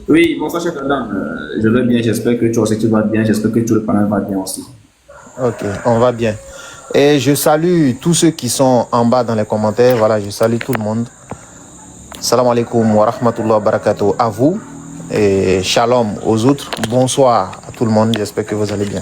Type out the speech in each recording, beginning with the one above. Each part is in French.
Oui, bonsoir, cher Adam. Je vais bien, j'espère que toi aussi tu vas bien, j'espère que tout le panel va bien aussi. Ok, on va bien. Et je salue tous ceux qui sont en bas dans les commentaires. Voilà, je salue tout le monde. Salam alaikum wa rahmatullahi wa barakatuh à vous. Et shalom aux autres. Bonsoir à tout le monde. J'espère que vous allez bien.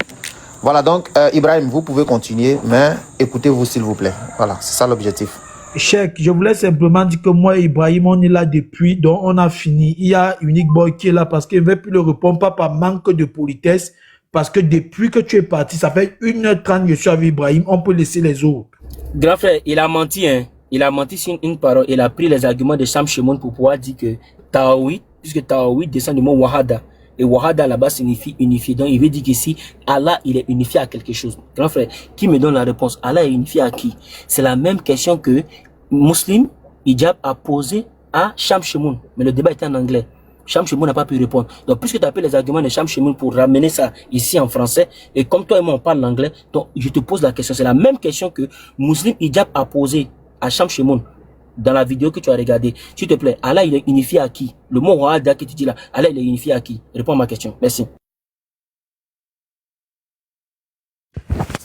Voilà, donc, Ibrahim, vous pouvez continuer, mais écoutez-vous s'il vous plaît. Voilà, c'est ça l'objectif. Cheikh, je voulais simplement dire que moi et Ibrahim, on est là depuis, donc on a fini. Il y a Unique Boy qui est là parce qu'il ne veut plus le répondre, pas par manque de politesse, parce que depuis que tu es parti, ça fait 1h30 que je suis avec Ibrahim, on peut laisser les autres. Grand frère, il a menti, hein. Il a menti sur une parole. Il a pris les arguments de Sam Shimon pour pouvoir dire que Taoui, puisque Taoui descend du mot Wahada. Et Wahada là-bas signifie unifié. Donc il veut dire qu'ici, Allah, il est unifié à quelque chose. Grand frère, qui me donne la réponse? Allah est unifié à qui? C'est la même question que Muslim Hijab a posé à Sham Shimon. Mais le débat était en anglais. Sham Shimon n'a pas pu répondre. Donc, puisque tu as pris les arguments de Sham Shimon pour ramener ça ici en français, et comme toi et moi on parle l'anglais, donc je te pose la question. C'est la même question que Muslim Hijab a posé à Sham Shimon dans la vidéo que tu as regardée. S'il te plaît, Allah il est unifié à qui? Le mot Wahada que tu dis là, Allah il est unifié à qui? Réponds à ma question. Merci.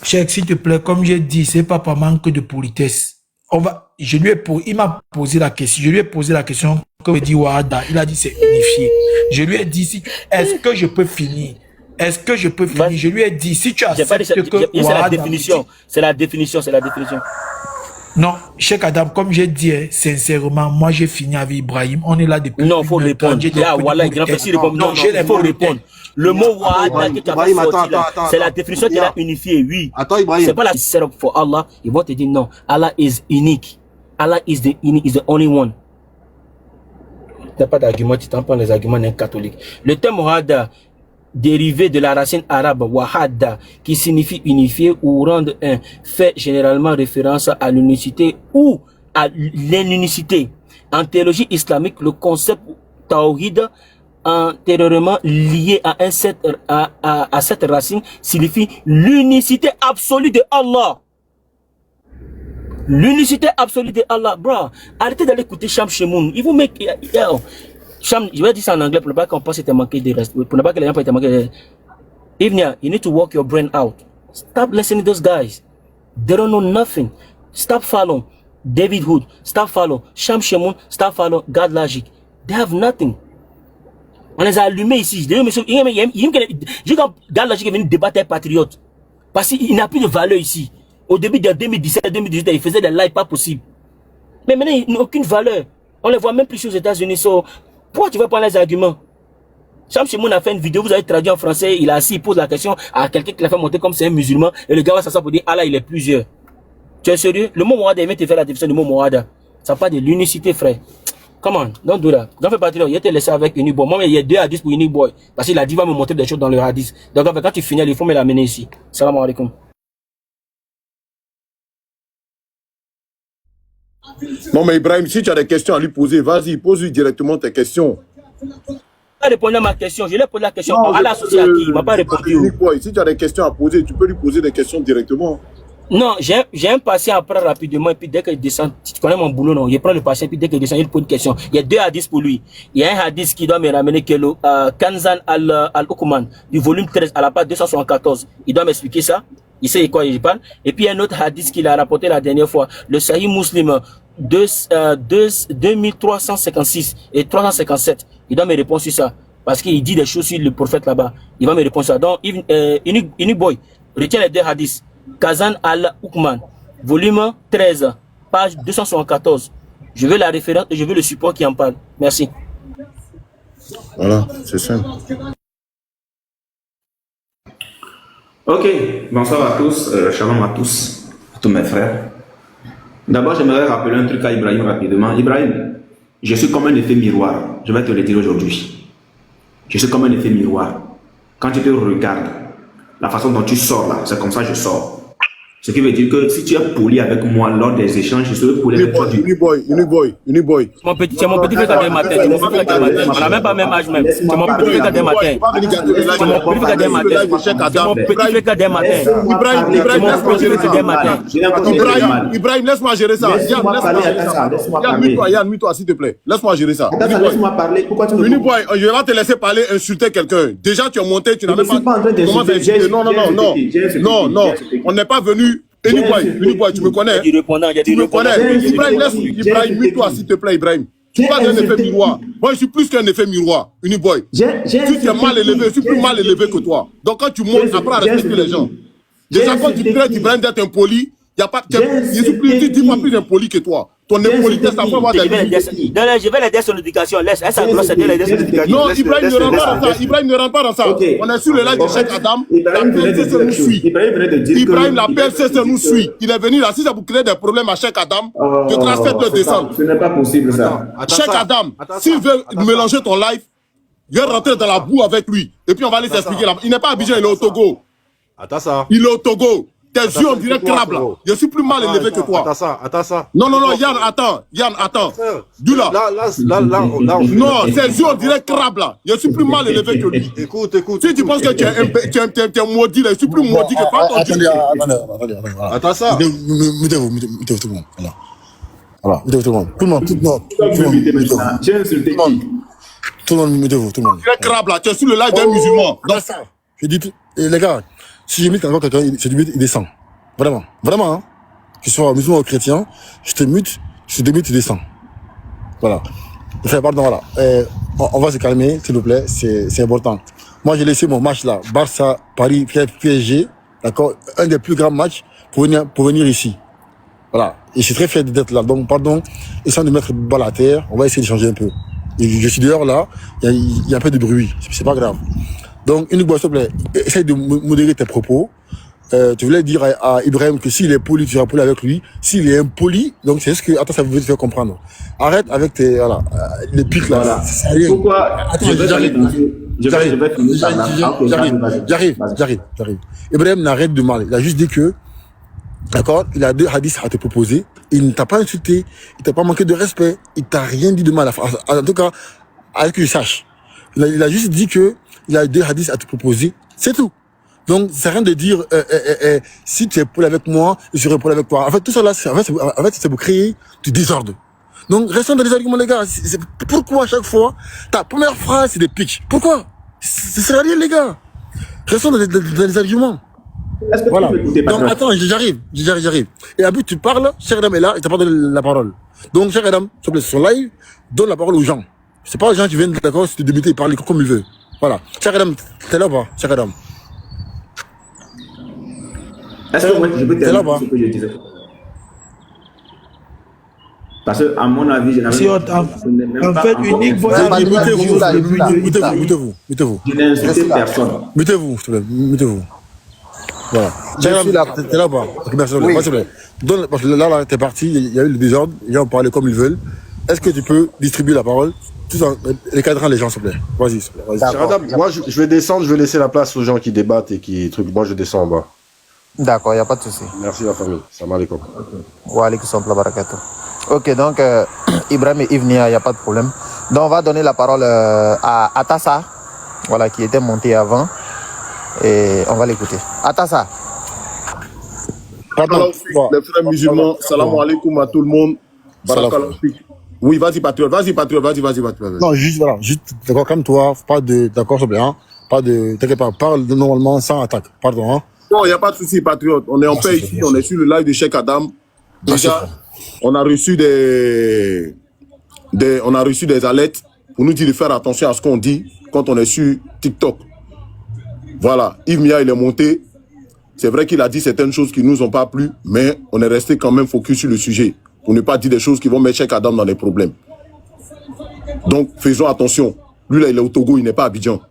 Cheikh, s'il te plaît, comme j'ai dit, c'est pas par manque de politesse. Il m'a posé la question. Je lui ai posé la question que me dit Wahada. Il a dit c'est unifié. Je lui ai dit est-ce que je peux finir? Est-ce que je peux finir? Je lui ai dit si tu acceptes que c'est la définition. C'est la définition. C'est la définition. Non, Cheikh Adam, comme j'ai dit, sincèrement, moi j'ai fini avec Ibrahim. On est là depuis. Non, il faut répondre. Ah, voilà, grand frère, non, il faut répondre. Le mot Wahada que tu as sorti là, c'est la définition qu'il a unifiée, oui. Attends, Ibrahim. C'est pas la setup for Allah. Ils vont te dire non. Allah is unique. Allah is the unique, is the only one. Tu n'as pas d'argument, tu t'en prends les arguments d'un catholique. Le terme Wahada, dérivé de la racine arabe Wahada, qui signifie unifier ou rendre un, fait généralement référence à l'unicité ou à l'inunicité. En théologie islamique, le concept tawhid antérieurement lié à cette racine signifie l'unicité absolue de Allah. L'unicité absolue de Allah, bro. Arrêtez d'aller écouter Sham Shimoun. Il vous met... Sham, je vais dire ça en anglais pour ne pas qu'on pense que tu manqué de reste. Pour ne pas que les gens te manquer de reste. Ivnia, you need to work your brain out. Stop listening to those guys. They don't know nothing. Stop following David Hood. Stop following Sham Shimoun. Stop following God Logic. They have nothing. On les a allumés ici. J'ai quand God Logic est venu débattre avec Patriote. Parce qu'il n'a plus de valeur ici. Au début de 2017-2018, il faisait des lives pas possibles. Mais maintenant, il n'a aucune valeur. On les voit même plus aux États-Unis. Pourquoi tu veux prendre les arguments? Cham Shimoun a fait une vidéo, vous avez traduit en français, il a assis, il pose la question à quelqu'un qui l'a fait monter comme c'est un musulman, et le gars va s'asseoir pour dire, ah là, il est plusieurs. Tu es sérieux? Le mot Mohada, il vient te faire la définition du mot Mohada. Ça parle de l'unicité, frère. Come on, don't do that. Don't fais partie là, il a été laissé avec Unique Boy. Moi, il y a 2 hadiths pour Unique Boy. Parce qu'il a dit, va me montrer des choses dans le hadith. Donc, quand tu finis, il faut me l'amener ici. Salam alaikum. Non, mais Ibrahim, si tu as des questions à lui poser, vas-y, pose-lui directement tes questions. Il n'a pas répondu à ma question. Je lui ai posé la question à l'associé à qui il ne m'a pas répondu. Si tu as des questions à poser, tu peux lui poser des questions directement. Non, j'ai un patient à prendre rapidement et puis dès qu'il descend, tu connais mon boulot, non? Je prends le patient et puis dès qu'il descend, il pose une question. Il y a 2 hadiths pour lui. Il y a un hadith qui doit me ramener que le Kanzan al-Ukuman du volume 13 à la page 274. Il doit m'expliquer ça. Il sait de quoi il parle. Et puis il y a un autre hadith qu'il a rapporté la dernière fois. Le Sahih Muslim 2356 et 357. Il doit me répondre sur ça. Parce qu'il dit des choses sur le prophète là-bas. Il va me répondre sur ça. Donc, Unique Boy, retiens les 2 hadiths. Kazan al-Ukman, volume 13, page 274. Je veux la référence et je veux le support qui en parle. Merci. Voilà, c'est simple. Ok, bonsoir à tous, shalom à tous mes frères. D'abord, j'aimerais rappeler un truc à Ibrahim rapidement. Ibrahim, je suis comme un effet miroir. Je vais te le dire aujourd'hui. Je suis comme un effet miroir. Quand tu te regardes, la façon dont tu sors là, c'est comme ça que je sors. Ce qui veut dire que si tu es poli avec moi lors des échanges, je serai poli avec toi. Uniboy. C'est mon petit frère Kadem matin. C'est mon petit frère Kadem matin. On n'a même pas même âge même. C'est mon petit frère Kadem matin. C'est mon petit frère Kadem matin. C'est mon petit frère Kadem matin. Ibrahim, laisse-moi gérer ça. Yann, mets-toi, s'il te plaît. Laisse-moi gérer ça. Laisse-moi parler. Pourquoi tu me Uniboy, je vais pas te laisser parler, insulter quelqu'un. Déjà, tu es monté, tu n'as même pas. Comment t'insulter? Non. On n'est pas venu. Uniboy, tu me connais. Tu me connais. Ibrahim, mets-toi, s'il te plaît, Ibrahim. Tu es pas un effet miroir. Moi, je suis plus qu'un effet miroir. Uniboy. Tu es mal élevé, je suis plus mal élevé que toi. Donc, quand tu montes, apprends à respecter les gens. Déjà, quand tu traites Ibrahim d'être impoli, il n'y a pas de. Je suis plus, tu pas plus impoli que toi. Ton impolitesse, ça peut avoir des. Je vais l'aider à son éducation. Laisse, elle s'en doit s'aider l'aider à son éducation. Non, Ibrahim ne rentre pas dans ça. Ibrahim ne rentre pas dans ça. On est sur le live de Cheikh Adam. La PLCC nous suit. Ibrahim, la PLCC nous suit. Il est venu là. Si ça vous crée des problèmes à Cheikh Adam, je transfère le descendre. Ce n'est pas possible ça. Cheikh Adam, s'il veut mélanger ton live, je vais rentrer dans la boue avec lui. Et puis on va aller s'expliquer là. Il n'est pas à Abidjan, il est au Togo. Attends ça. Il est au Togo. Tes yeux, on dirait crabe là. Je suis plus mal élevé que toi. Attends ça. Non, Yann, attends. Du là. Là. Non, ses yeux, on dirait crabe là. Je suis plus mal élevé que lui. Écoute. Si tu penses que tu es maudit là, je suis plus maudit que toi. Attendez. Attends ça. Mettez-vous tout le monde. Voilà. Mettez-vous tout le monde. Tout le monde. J'ai insulté qui? Tout le monde, mettez-vous, tout le monde. Tu es crabe là, tu es sur le live d'un musulman. Dans ça. Je dis, les gars, si je mute encore quelqu'un, il descend. Vraiment, hein. Que ce soit musulman ou chrétien, je te mute, il descend. Voilà. Pardon, voilà. On va se calmer, s'il vous plaît, c'est important. Moi, j'ai laissé mon match là, Barça, Paris, PSG, d'accord, un des plus grands matchs pour venir ici. Voilà. Et je suis très fier d'être là. Donc, pardon, essayons de mettre le bal à terre, on va essayer de changer un peu. Et je suis dehors là, il y a un peu de bruit, c'est pas grave. Donc, une fois, s'il te plaît, essaye de modérer tes propos. Tu voulais dire à Ibrahim que s'il est poli, tu seras poli avec lui. S'il est impoli, donc c'est ce que, attends, ça veut te faire comprendre. Arrête avec tes, voilà, les pics là. Voilà. Ça Pourquoi? Attends, j'arrive. Ibrahim n'arrête de mal. Il a juste dit que, d'accord, il a 2 hadiths à te proposer. Il ne t'a pas insulté, il t'a pas manqué de respect, il t'a rien dit de mal. En tout cas, à ce que je sache. Il a juste dit que il a 2 hadiths à te proposer, c'est tout. Donc, c'est rien de dire, si tu es poli avec moi, je serai poli avec toi. En fait, tout ça là, c'est pour créer du désordre. Donc, restons dans les arguments, les gars. Pourquoi à chaque fois, ta première phrase, c'est des pics? Pourquoi? Ce serait rien, les gars. Restons dans les arguments. Voilà. Donc, attends, j'arrive. Et à but, tu parles, Cheikh Adam est là, il t'a pas donné la parole. Donc, Cheikh Adam, s'il te plaît, sur live, donne la parole aux gens. C'est pas les gens qui viennent, d'accord, se débuter et parler comme ils veulent. Voilà. Cheikh Adam, t'es là ou pas, Cheikh Adam? Est-ce que moi, je peux terminer ce que je disais? Parce que, à mon avis, je n'avais en fait, unique voix. Mettez-vous. Je n'ai insulté personne. Mettez-vous, s'il te plaît. Mettez-vous. Voilà. T'es là ou pas? Merci, s'il te plaît. Parce que là, t'es parti, il y a eu le désordre, les gens parlaient comme ils veulent. Est-ce que tu peux distribuer la parole tout en encadrant les gens, s'il te plaît? Vas-y, s'il te plaît. Cheikh Adam, moi je vais descendre, je vais laisser la place aux gens qui débattent et qui truc. Moi je descends en bas. D'accord, il n'y a pas de souci. Merci la famille. Salam alaikum. Wa alaikum salam wa barakatuh. Ok, donc Ibrahim et Ivnia, il n'y a pas de problème. Donc on va donner la parole à Atassa, voilà, qui était monté avant. Et on va l'écouter. Atassa. Pardon, les frères musulmans, salam alaikum à tout le monde. Oui, vas-y, patriote, vas-y. Non, juste, voilà, d'accord, comme toi, pas de, d'accord, s'il te plaît, hein. Pas de, t'inquiète pas, parle normalement sans attaque. Pardon, hein. Non, il n'y a pas de souci, patriote. On est en paix ici, on est sur le live de Cheikh Adam. Déjà, on a reçu des alertes pour nous dire de faire attention à ce qu'on dit quand on est sur TikTok. Voilà, Yves Mia, il est monté. C'est vrai qu'il a dit certaines choses qui ne nous ont pas plu, mais on est resté quand même focus sur le sujet pour ne pas dire des choses qui vont mettre Cheikh Adam dans des problèmes. Donc, faisons attention. Lui, là, il est au Togo, il n'est pas à Abidjan.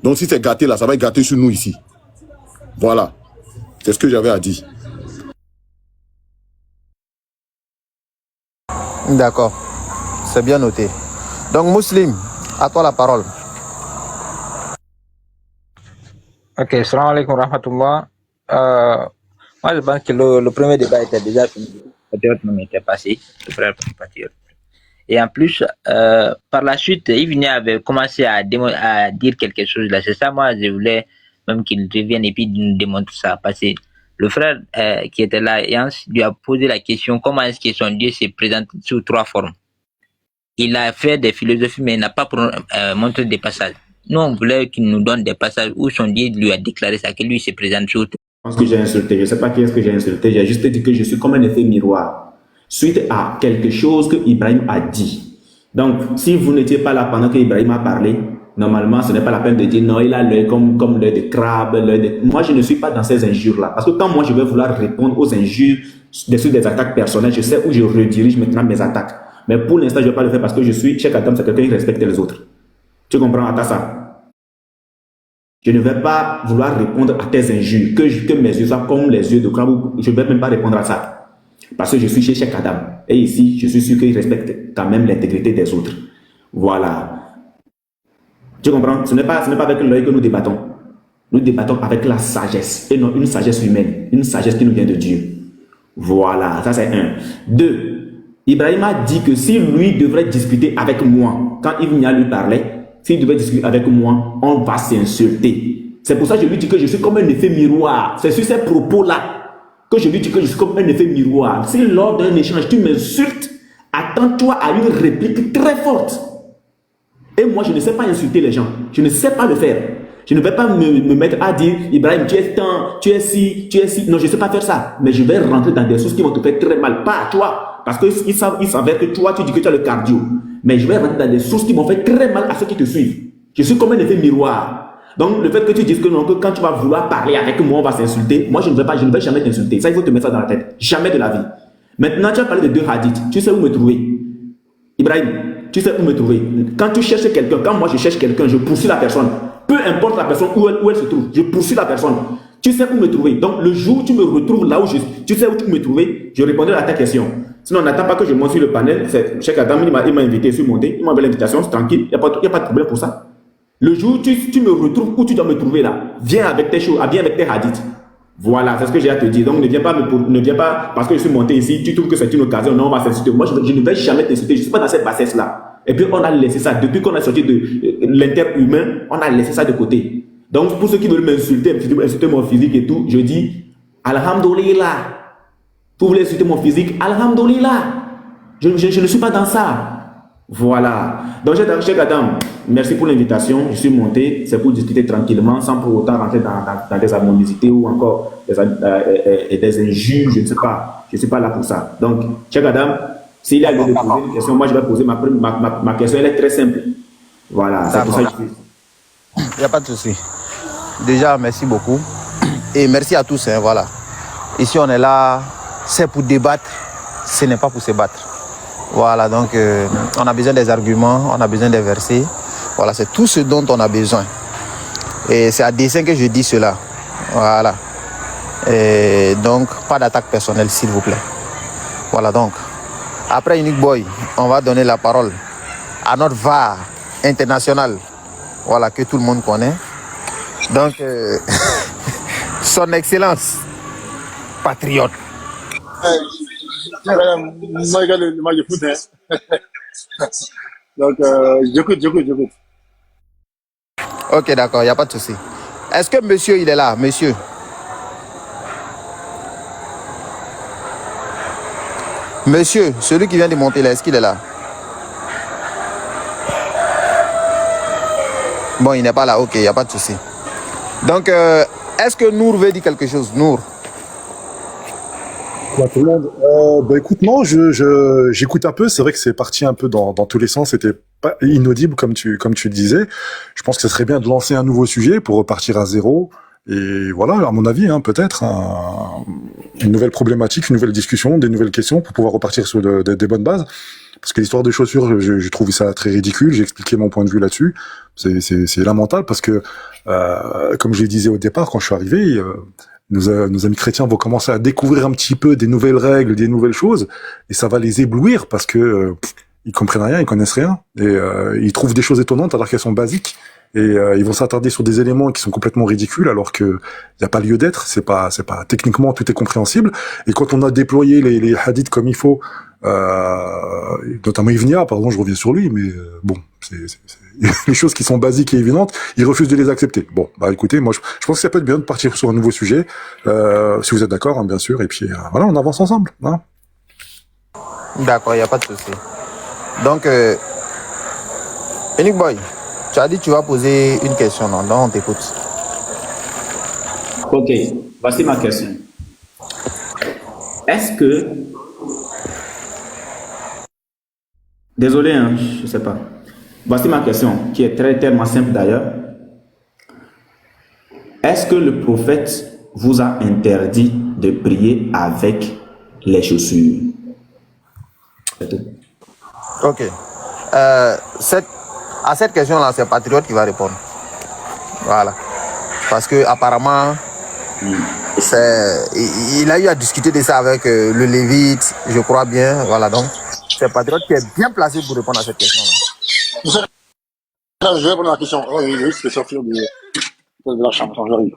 Donc, si c'est gâté, là, ça va être gâté sur nous ici. Voilà. C'est ce que j'avais à dire. D'accord. C'est bien noté. Donc, Muslim, à toi la parole. Ok, salam alaikum rahmatullah. Moi, je pense que le premier débat était déjà fini. Le patriote même était passé, le frère patriote. Et en plus, par la suite, Yves avait commencé à dire quelque chose là. C'est ça, moi, je voulais même qu'il revienne et puis nous démontre ça. Parce que le frère qui était là, Yans, lui a posé la question comment est-ce que son Dieu se présente sous 3 formes. Il a fait des philosophies, mais il n'a pas montré des passages. Nous, on voulait qu'il nous donne des passages où son Dieu lui a déclaré ça, que lui se présente sous. Je pense que j'ai insulté. Je ne sais pas qui est-ce que j'ai insulté. J'ai juste dit que je suis comme un effet miroir suite à quelque chose que Ibrahim a dit. Donc, si vous n'étiez pas là pendant que Ibrahim a parlé, normalement, ce n'est pas la peine de dire non, il a l'œil comme l'œil de crabe. Moi, je ne suis pas dans ces injures-là. Parce que quand moi, je vais vouloir répondre aux injures sur des attaques personnelles, je sais où je redirige maintenant mes attaques. Mais pour l'instant, je ne vais pas le faire parce que je suis, Cheikh Adam, c'est quelqu'un qui respecte les autres. Tu comprends, Atassa? Je ne vais pas vouloir répondre à tes injures, que mes yeux soient comme les yeux de crabe. Je ne vais même pas répondre à ça. Parce que je suis chez Cheikh Adam. Et ici, je suis sûr qu'il respecte quand même l'intégrité des autres. Voilà. Tu comprends? Ce n'est pas avec l'œil que nous débattons. Nous débattons avec la sagesse. Et non une sagesse humaine. Une sagesse qui nous vient de Dieu. Voilà. Ça, c'est 1. 2. Ibrahim a dit que si lui devrait discuter avec moi, quand Ibn lui parlait, s'il devait discuter avec moi, on va s'insulter. C'est pour ça que je lui dis que je suis comme un effet miroir. C'est sur ces propos-là que je lui dis que je suis comme un effet miroir. Si lors d'un échange, tu m'insultes, attends-toi à une réplique très forte. Et moi, je ne sais pas insulter les gens. Je ne sais pas le faire. Je ne vais pas me mettre à dire, Ibrahim, tu es tant, tu es ci, tu es ci. Non, je ne sais pas faire ça. Mais je vais rentrer dans des choses qui vont te faire très mal. Pas à toi. Parce qu'il s'avère que toi, tu dis que tu as le cardio. Mais je vais rentrer dans des choses qui vont faire très mal à ceux qui te suivent. Je suis comme un effet miroir. Donc, le fait que tu dises que non, que quand tu vas vouloir parler avec moi, on va s'insulter. Moi, je ne vais jamais t'insulter. Ça, il faut te mettre ça dans la tête. Jamais de la vie. Maintenant, tu as parlé de 2 hadiths. Tu sais où me trouver. Ibrahim, tu sais où me trouver. Quand tu cherches quelqu'un, quand moi je cherche quelqu'un, je poursuis la personne. Peu importe la personne où elle se trouve, je poursuis la personne. Tu sais où me trouver. Donc, le jour où tu me retrouves là où tu sais où tu me trouver, je répondrai à ta question. Sinon, on n'attend pas que je monte sur le panel. Cheikh Adam, il m'a invité, je suis monté. Il m'a envoyé l'invitation, c'est tranquille. Il n'y a pas de problème pour ça. Le jour où tu me retrouves, où tu dois me trouver là, viens avec tes choses, viens avec tes hadiths. Voilà, c'est ce que j'ai à te dire. Donc ne viens pas parce que je suis monté ici, tu trouves que c'est une occasion, non, on va s'insulter. Moi, je ne vais jamais t'insulter, je ne suis pas dans cette bassesse-là. Et puis on a laissé ça, depuis qu'on a sorti de l'interhumain, on a laissé ça de côté. Donc pour ceux qui veulent m'insulter, insulter mon physique et tout, je dis, Alhamdulillah. Vous voulez insulter mon physique, Alhamdulillah. Je ne suis pas dans ça. Voilà. Donc, Cheikh Adam, merci pour l'invitation. Je suis monté, c'est pour discuter tranquillement, sans pour autant rentrer dans des harmonicités ou encore des injures, je ne sais pas. Je ne suis pas là pour ça. Donc, Cheikh Adam, s'il y a lieu de poser une question, moi je vais poser ma question, elle est très simple. Voilà, c'est pour ça que je suis. Il n'y a pas de souci. Déjà, merci beaucoup. Et merci à tous. Hein, voilà. Ici, on est là, c'est pour débattre, ce n'est pas pour se battre. Voilà, donc on a besoin des arguments, on a besoin des versets. Voilà, c'est tout ce dont on a besoin. Et c'est à dessein que je dis cela. Voilà. Et donc, pas d'attaque personnelle, s'il vous plaît. Voilà, donc. Après Unique Boy, on va donner la parole à notre VAR international. Voilà, que tout le monde connaît. Donc, son excellence, patriote. Donc, j'écoute. Ok, d'accord, il n'y a pas de souci. Est-ce que monsieur, il est là, monsieur? Monsieur, celui qui vient de monter là, est-ce qu'il est là? Bon, il n'est pas là, ok, il n'y a pas de souci. Donc, est-ce que Nour veut dire quelque chose? Nour? Tout le monde. Écoute, non, j'écoute un peu. C'est vrai que c'est parti un peu dans tous les sens. C'était pas inaudible comme tu disais. Je pense que ce serait bien de lancer un nouveau sujet pour repartir à zéro. Et voilà, à mon avis, hein, peut-être une nouvelle problématique, une nouvelle discussion, des nouvelles questions pour pouvoir repartir sur des bonnes bases. Parce que l'histoire des chaussures, j'ai trouvé ça très ridicule. J'ai expliqué mon point de vue là-dessus. C'est lamentable parce que, comme je le disais au départ, quand je suis arrivé, nos amis chrétiens vont commencer à découvrir un petit peu des nouvelles règles, des nouvelles choses, et ça va les éblouir parce que ils comprennent rien, ils connaissent rien, et ils trouvent des choses étonnantes alors qu'elles sont basiques, et ils vont s'attarder sur des éléments qui sont complètement ridicules alors que il y a pas lieu d'être. C'est pas techniquement tout est compréhensible. Et quand on a déployé les hadiths comme il faut, notamment Ivnia, pardon, je reviens sur lui, mais bon, c'est les choses qui sont basiques et évidentes, ils refusent de les accepter. Bon, bah écoutez, moi je pense que ça peut être bien de partir sur un nouveau sujet, si vous êtes d'accord, hein, bien sûr, et puis voilà, on avance ensemble. Hein. D'accord, il n'y a pas de souci. Donc, Unique Boy, tu as dit que tu vas poser une question, non? Donc, on t'écoute. Ok, voici ma question. Est-ce que... Désolé, hein, je ne sais pas. Voici ma question, qui est tellement simple d'ailleurs. Est-ce que le prophète vous a interdit de prier avec les chaussures? C'est tout. Ok. À cette question-là, c'est Patriote qui va répondre. Voilà. Parce que apparemment, il a eu à discuter de ça avec le Lévite, je crois bien. Voilà, donc c'est Patriote qui est bien placé pour répondre à cette question-là. Je vais répondre à la question. Oh, il risque de sortir de la chambre quand j'arrive.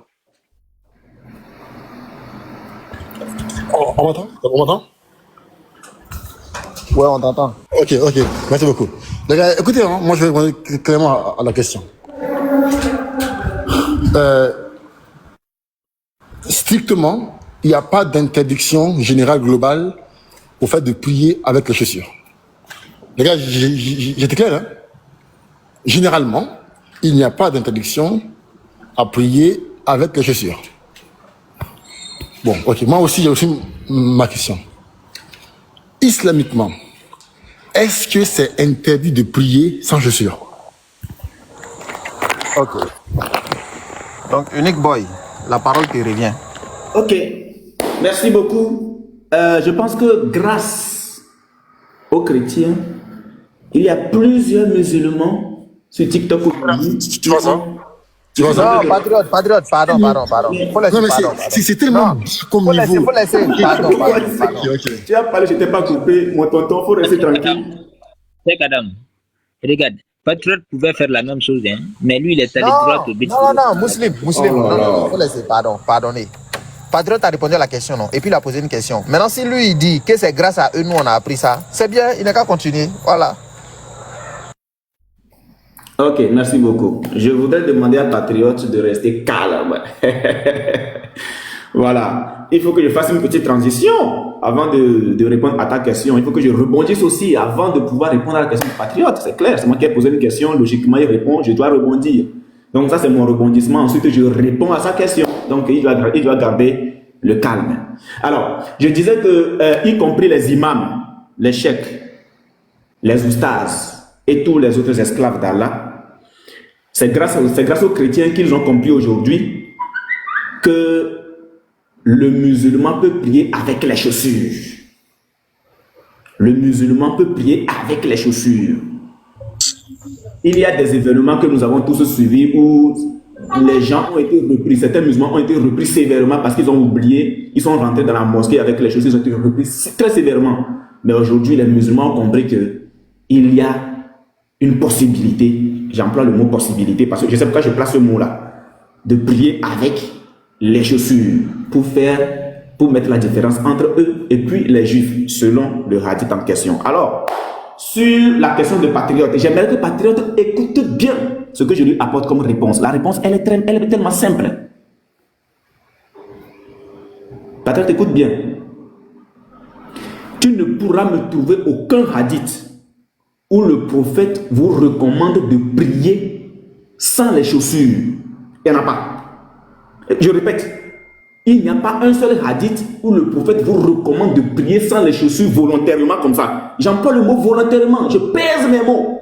On m'entend? On m'entend? Ouais, on t'entend. Ok, merci beaucoup. Les gars, écoutez, hein, moi je vais répondre clairement à la question. Strictement, il n'y a pas d'interdiction générale globale au fait de prier avec les chaussures. Les gars, j'étais clair, hein? Généralement, il n'y a pas d'interdiction à prier avec les chaussures. Bon, ok, moi aussi, il y a aussi ma question. Islamiquement, est-ce que c'est interdit de prier sans chaussures? Ok. Donc, Unique Boy, la parole te revient. Ok, merci beaucoup. Je pense que grâce aux chrétiens, il y a plusieurs musulmans sur TikTok aujourd'hui. Tu vois ça? Tu vois ça? Non, Patriote, pardon. Faut laisser, Non, mais pardon. c'est tellement comme niveau. Faut laisser, pardon. Tu as parlé, je t'ai pas coupé. Mon tonton, faut rester tranquille. C'est Adam. Regarde, Patriote pouvait faire la même chose, hein, mais lui, il est allé droit au but. Non, musulman. Non, faut laisser, pardonnez. Patriote a répondu à la question, non? Et puis il a posé une question. Maintenant, si lui, il dit que c'est grâce à eux, nous, on a appris ça, c'est bien, il n'a qu'à continuer. Voilà. Ok, merci beaucoup. Je voudrais demander à Patriote de rester calme. Voilà. Il faut que je fasse une petite transition avant de répondre à ta question. Il faut que je rebondisse aussi avant de pouvoir répondre à la question de Patriote. C'est clair, c'est moi qui ai posé une question. Logiquement, il répond, je dois rebondir. Donc ça, c'est mon rebondissement. Ensuite, je réponds à sa question. Donc, il doit garder le calme. Alors, je disais que, y compris les imams, les cheikhs, les oustas et tous les autres esclaves d'Allah, c'est grâce aux chrétiens qu'ils ont compris aujourd'hui que le musulman peut prier avec les chaussures. Le musulman peut prier avec les chaussures. Il y a des événements que nous avons tous suivis où les gens ont été repris, certains musulmans ont été repris sévèrement parce qu'ils ont oublié, ils sont rentrés dans la mosquée avec les chaussures, ils ont été repris très sévèrement. Mais aujourd'hui, les musulmans ont compris qu'il y a une possibilité, j'emploie le mot possibilité parce que je sais pourquoi je place ce mot-là, de prier avec les chaussures pour mettre la différence entre eux et puis les juifs, selon le hadith en question. Alors, sur la question de Patriote, j'aimerais que Patriote écoute bien ce que je lui apporte comme réponse. La réponse, elle est tellement simple. Patriote, écoute bien. Tu ne pourras me trouver aucun hadith où le prophète vous recommande de prier sans les chaussures. Il n'y en a pas. Je répète, il n'y a pas un seul hadith où le prophète vous recommande de prier sans les chaussures volontairement comme ça. J'emploie le mot volontairement, je pèse mes mots.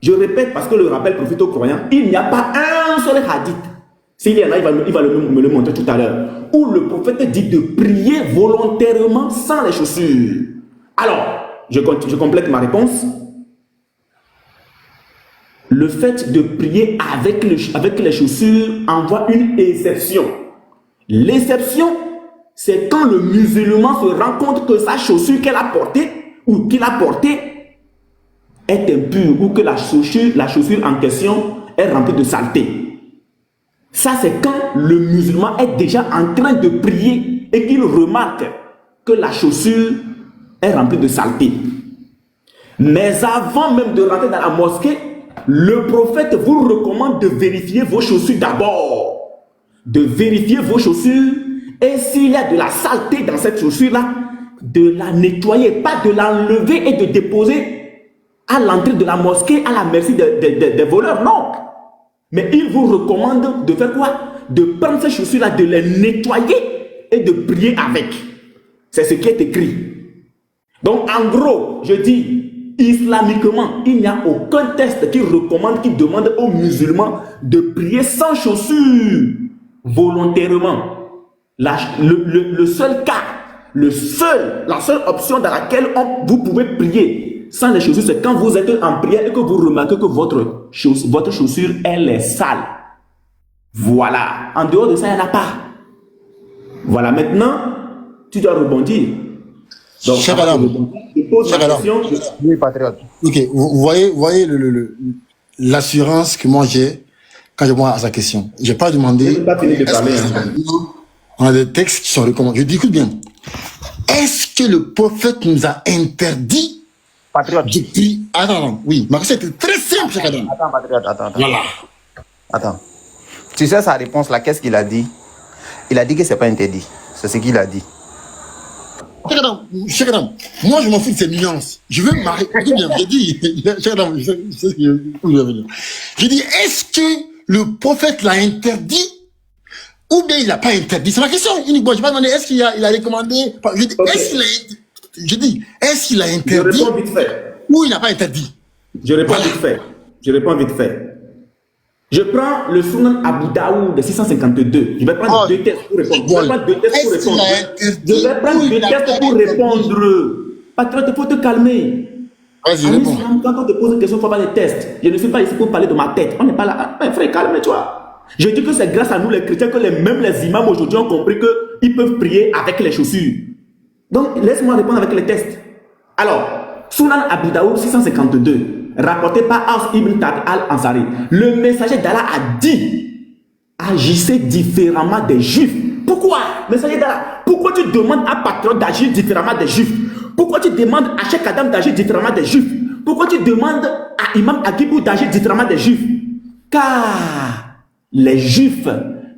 Je répète parce que le rappel profite aux croyants, il n'y a pas un seul hadith. S'il y en a, il va me le montrer tout à l'heure. Où le prophète dit de prier volontairement sans les chaussures. Alors, je complète ma réponse. Le fait de prier avec les chaussures envoie une exception. L'exception, c'est quand le musulman se rend compte que sa chaussure qu'elle a portée ou qu'il a portée est impure ou que la chaussure en question est remplie de saleté. Ça, c'est quand le musulman est déjà en train de prier et qu'il remarque que la chaussure est remplie de saleté. Mais avant même de rentrer dans la mosquée, le prophète vous recommande de vérifier vos chaussures d'abord. De vérifier vos chaussures et s'il y a de la saleté dans cette chaussure-là, de la nettoyer, pas de l'enlever et de déposer à l'entrée de la mosquée à la merci des voleurs, non. Mais il vous recommande de faire quoi? De prendre ces chaussures-là, de les nettoyer et de prier avec. C'est ce qui est écrit. Donc en gros, je dis, islamiquement, il n'y a aucun texte qui recommande, qui demande aux musulmans de prier sans chaussures volontairement. Le seul cas, la seule option dans laquelle vous pouvez prier sans les chaussures, c'est quand vous êtes en prière et que vous remarquez que votre chaussure, elle est sale. Voilà. En dehors de ça, il n'y en a pas. Voilà. Maintenant, tu dois rebondir. Donc, cher Adam, Oui, patriote. ok, vous voyez l'assurance que moi j'ai quand je réponds à sa question. Je n'ai pas demandé. Je n'ai pas fini de parler. On a des textes qui sont recommandés. Je dis, écoute bien. Est-ce que le prophète nous a interdit Patriote. de prier? Attends, oui. Ma question était très simple, cher Adam. Attends, patriote, attends. Voilà. Attends. Tu sais sa réponse là, qu'est-ce qu'il a dit? Il a dit que c'est pas interdit. C'est ce qu'il a dit. Cher Adam, moi je m'en fous de ces nuances. Je veux m'arrêter. J'ai dit, cher Adam, je sais ce que je veux venir. J'ai dit, est-ce que le prophète l'a interdit ou bien il l'a pas interdit? C'est ma question. Uniquement, je n'ai pas demandé, est-ce qu'il a recommandé? Je dis, est-ce qu'il a interdit? Je réponds vite fait. Ou il n'a pas interdit? Je réponds vite fait. Je prends le Sunan Abu Daoud de 652. Je vais prendre deux tests pour répondre. Je vais prendre deux tests pour répondre. Patriote, il faut te calmer. Vas-y, En réponds. islam, quand on te pose une question, il faut faire des tests. Je ne suis pas ici pour parler de ma tête. On n'est pas là. Mais frère, calme-toi. Je dis que c'est grâce à nous les chrétiens que même les imams aujourd'hui ont compris qu'ils peuvent prier avec les chaussures. Donc, laisse-moi répondre avec les tests. Alors, Sunan Abu Daoud 652, rapporté par As ibn Tad al-Ansari. Le messager d'Allah a dit, agissez différemment des juifs. Pourquoi? Messager d'Allah, pourquoi tu demandes à Patriote d'agir différemment des juifs? Pourquoi tu demandes à Cheikh Adam d'agir différemment des juifs? Pourquoi tu demandes à Imam Agibou d'agir différemment des juifs? Car les juifs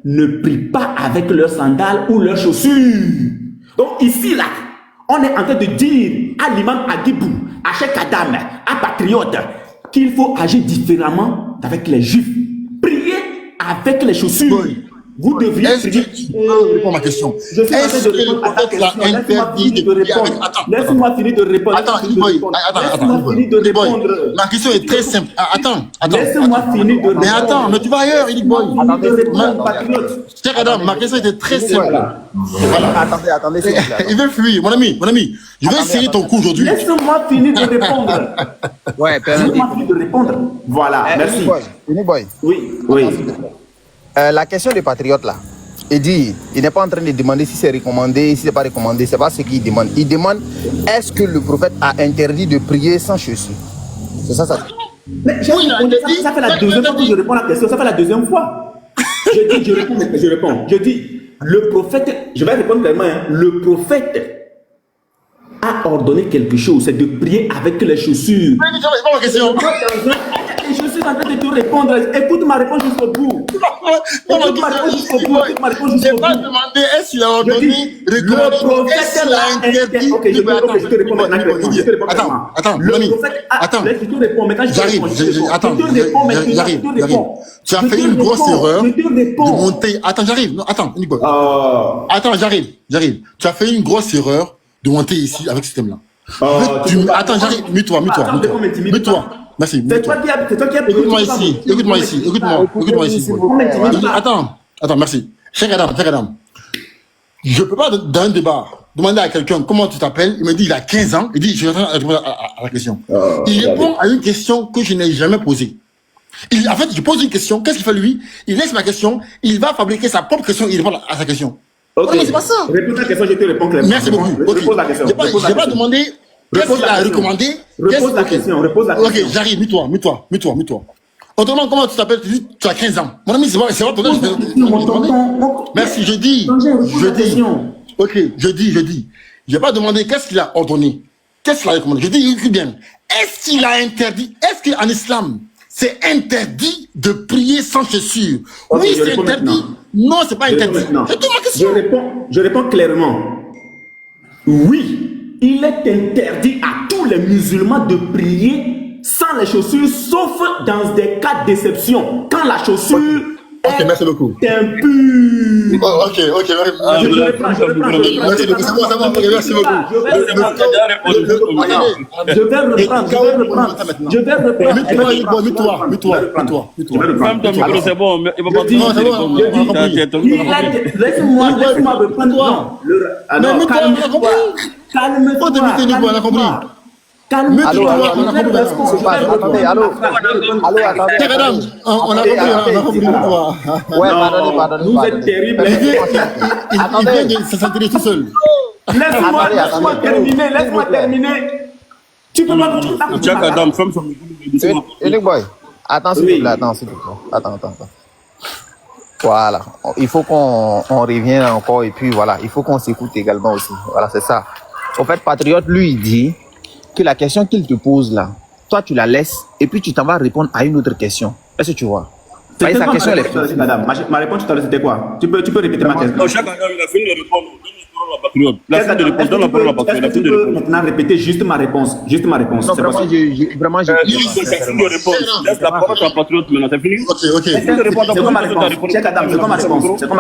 ne prient pas avec leurs sandales ou leurs chaussures. Donc ici, là, on est en train de dire à l'imam Agibou, à Cheikh Adam, à Patriote, qu'il faut agir différemment avec les juifs. Prier avec les chaussures. Oui. Vous devriez prier. Réponds à ma question. Je suis en train de répondre à ta question. Laisse-moi finir de répondre. Attends, Laisse-moi finir de répondre. Ma question est très simple. Attends. Laisse-moi finir de répondre. Mais attends, mais tu vas ailleurs, Eric Boy. Cher Adam, ma question était très simple. Voilà. Attendez, s'il vous plaît. Il veut fuir, mon ami. Je vais essayer ton coup aujourd'hui. Laisse-moi finir de répondre. Ouais, Laisse-moi finir de répondre. Voilà, merci. Unique Boy. Oui. La question des patriotes là, il dit, il n'est pas en train de demander si c'est recommandé, si c'est pas recommandé, c'est pas ce qu'il demande. Il demande, est-ce que le prophète a interdit de prier sans chaussures? C'est ça. Mais ça fait la deuxième fois que je réponds à la question, ça fait la deuxième fois. Je réponds. Je dis, le prophète, je vais répondre clairement, hein, le prophète a ordonné quelque chose, c'est de prier avec les chaussures. C'est pas ma question. Je suis en train de te répondre. Écoute ma réponse jusqu'au bout. Écoute ma réponse jusqu'au bout. Je n'ai pas demandé est-ce qu'il a ordonné, le prophète l'a interdit. Ok, je te réponds maintenant. Attends, Je te réponds maintenant. J'arrive. Tu as fait une grosse erreur de monter. Attends, j'arrive. Attends, j'arrive. Tu as fait une grosse erreur de monter ici avec ce système-là. Attends, j'arrive. Mets-toi. Merci. C'est toi qui as Écoute-moi ici. Attends, merci. Cher Adam. Je ne peux pas, dans un débat, demander à quelqu'un comment tu t'appelles. Il me dit il a 15 ans. Il dit je vais répondre à la question. Il répond à une question que je n'ai jamais posée. En fait, je pose une question. Qu'est-ce qu'il fait lui? Il laisse ma question. Il va fabriquer sa propre question. Il répond à sa question. Ok, mais c'est pas ça. Réponds ta question, je te réponds clairement. Merci beaucoup. Je pose la question. Je n'ai pas demandé Qu'est-ce qu'il a recommandé? Repose la question. Ok, j'arrive, mets-toi. Autrement, comment tu t'appelles? Tu dis tu as 15 ans. Mon ami, c'est pas ton âge. Merci, je dis. Ok, je dis. Je n'ai pas demandé qu'est-ce qu'il a ordonné. Qu'est-ce qu'il a recommandé? Je dis, écoute bien. Est-ce qu'il a interdit? Est-ce qu'en islam, c'est interdit de prier sans chaussures? Oui, c'est interdit. Non, c'est pas interdit. C'est tout ma question. Je réponds clairement. Oui. Il est interdit à tous les musulmans de prier sans les chaussures, sauf dans des cas d'exception. Quand la chaussure est merci beaucoup. impure. Ok. Je reprends. C'est bon. Merci beaucoup. Je vais reprendre. Mets-toi. Ferme c'est bon. Il va Laisse-moi reprendre. Calme-toi. Attendez, allô. On a compris. Ouais, pardonnez. Vous êtes terrible. Il vient de se sentir tout seul. Laisse-moi terminer. Tu peux pas tout ça. Jack Adam, ferme son micro. Unique Boy, attends s'il te plaît. Attends. Voilà. Il faut qu'on revienne encore et puis voilà, il faut qu'on s'écoute également aussi. Voilà, c'est ça. En fait, Patriote, lui, il dit que la question qu'il te pose là, toi, tu la laisses et puis tu t'en vas répondre à une autre question. Est-ce que tu vois? Sa question, elle est madame. Ma réponse tout à l'heure, c'était quoi? Tu peux répéter ma question? Chaque Adam, il a fini de répondre. Est-ce que tu peux maintenant répéter juste ma réponse? Non, vraiment, j'ai laisse la parole à Patriote maintenant, c'est fini? Ok. C'est quoi ma réponse? Check Adam, c'est quoi ma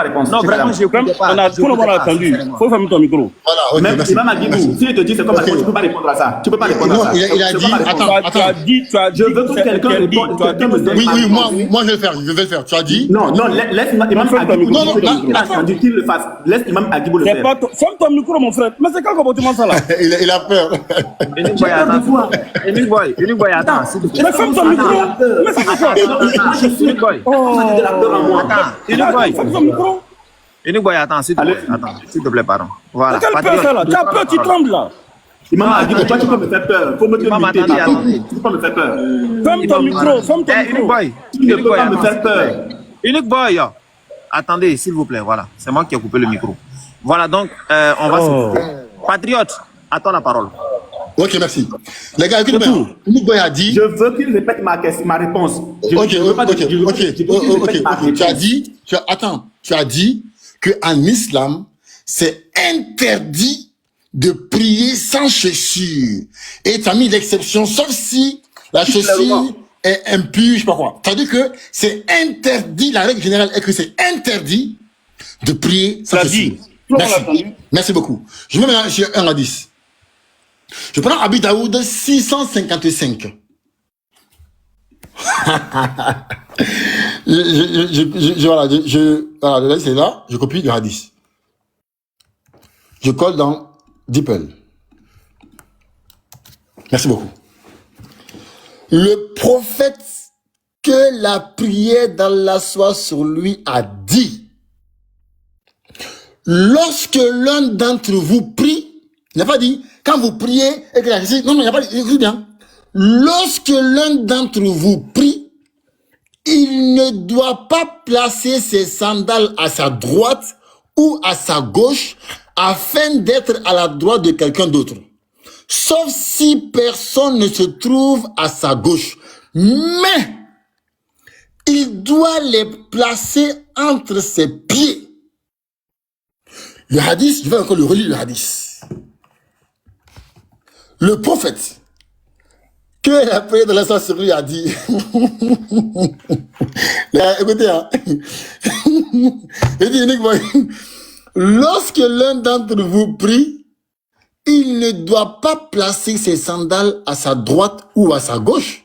réponse? Non, vraiment, j'ai pas. On a tout le monde attendu. Faut fermer ton micro. Voilà, même Imam Agibou, si je te dis c'est quoi ma réponse, tu peux pas répondre à ça. Tu peux pas répondre à ça. Il a dit, attends. Tu as dit, je veux que quelqu'un me donne. Oui, moi je vais le faire. Tu as dit? Non, laisse Imam Agibou. Il a attendu qu'il le fasse. Laisse Imam Agibou le faire. Ferme ton micro, mon frère. Mais c'est quel comportement ça là? Il a peur. Unique Boy, attends. Mais ferme ton micro. Mais c'est quoi? Moi je suis de la peur en moi. Ferme ton micro. Unique Boy, attends, s'il te plaît, pardon. Voilà. Quelle peur ça là? Tu as peur, tu trembles là. Imam Agibou, toi tu peux me faire peur. Faut me limiter. Tu peux pas me faire peur. Ferme ton micro. Unique Boy. Tu ne peux pas me faire peur. Unique Boy. Attendez, s'il vous plaît, voilà. C'est moi qui ai coupé le micro. Voilà, donc, on va se... Patriote, attends la parole. Ok, merci. Les gars, écoutez bien. Unique Boy a dit... Je veux qu'il répète ma réponse. Ok. Tu as dit qu'en islam, c'est interdit de prier sans chaussure. Et tu as mis l'exception, sauf si la chaussure est impure, je sais pas quoi. Tu as dit que c'est interdit, la règle générale est que c'est interdit de prier sans chaussure. Merci beaucoup. Je mets maintenant sur 1 à 10. Je prends Abi Daoud 655. Voilà, c'est là, je copie le hadith. Je colle dans DeepL. Merci beaucoup. Le prophète, que la prière d'Allah soit sur lui, a dit: lorsque l'un d'entre vous prie, il n'a pas dit quand vous priez et que la Jésus, non, il n'a pas dit, écoutez bien. Lorsque l'un d'entre vous prie, il ne doit pas placer ses sandales à sa droite ou à sa gauche afin d'être à la droite de quelqu'un d'autre. Sauf si personne ne se trouve à sa gauche. Mais il doit les placer entre ses pieds. Le hadith, je vais encore le relire le hadith. Le prophète, que la prière de l'instant sur lui a dit, écoutez, hein, il dit uniquement, lorsque l'un d'entre vous prie, il ne doit pas placer ses sandales à sa droite ou à sa gauche,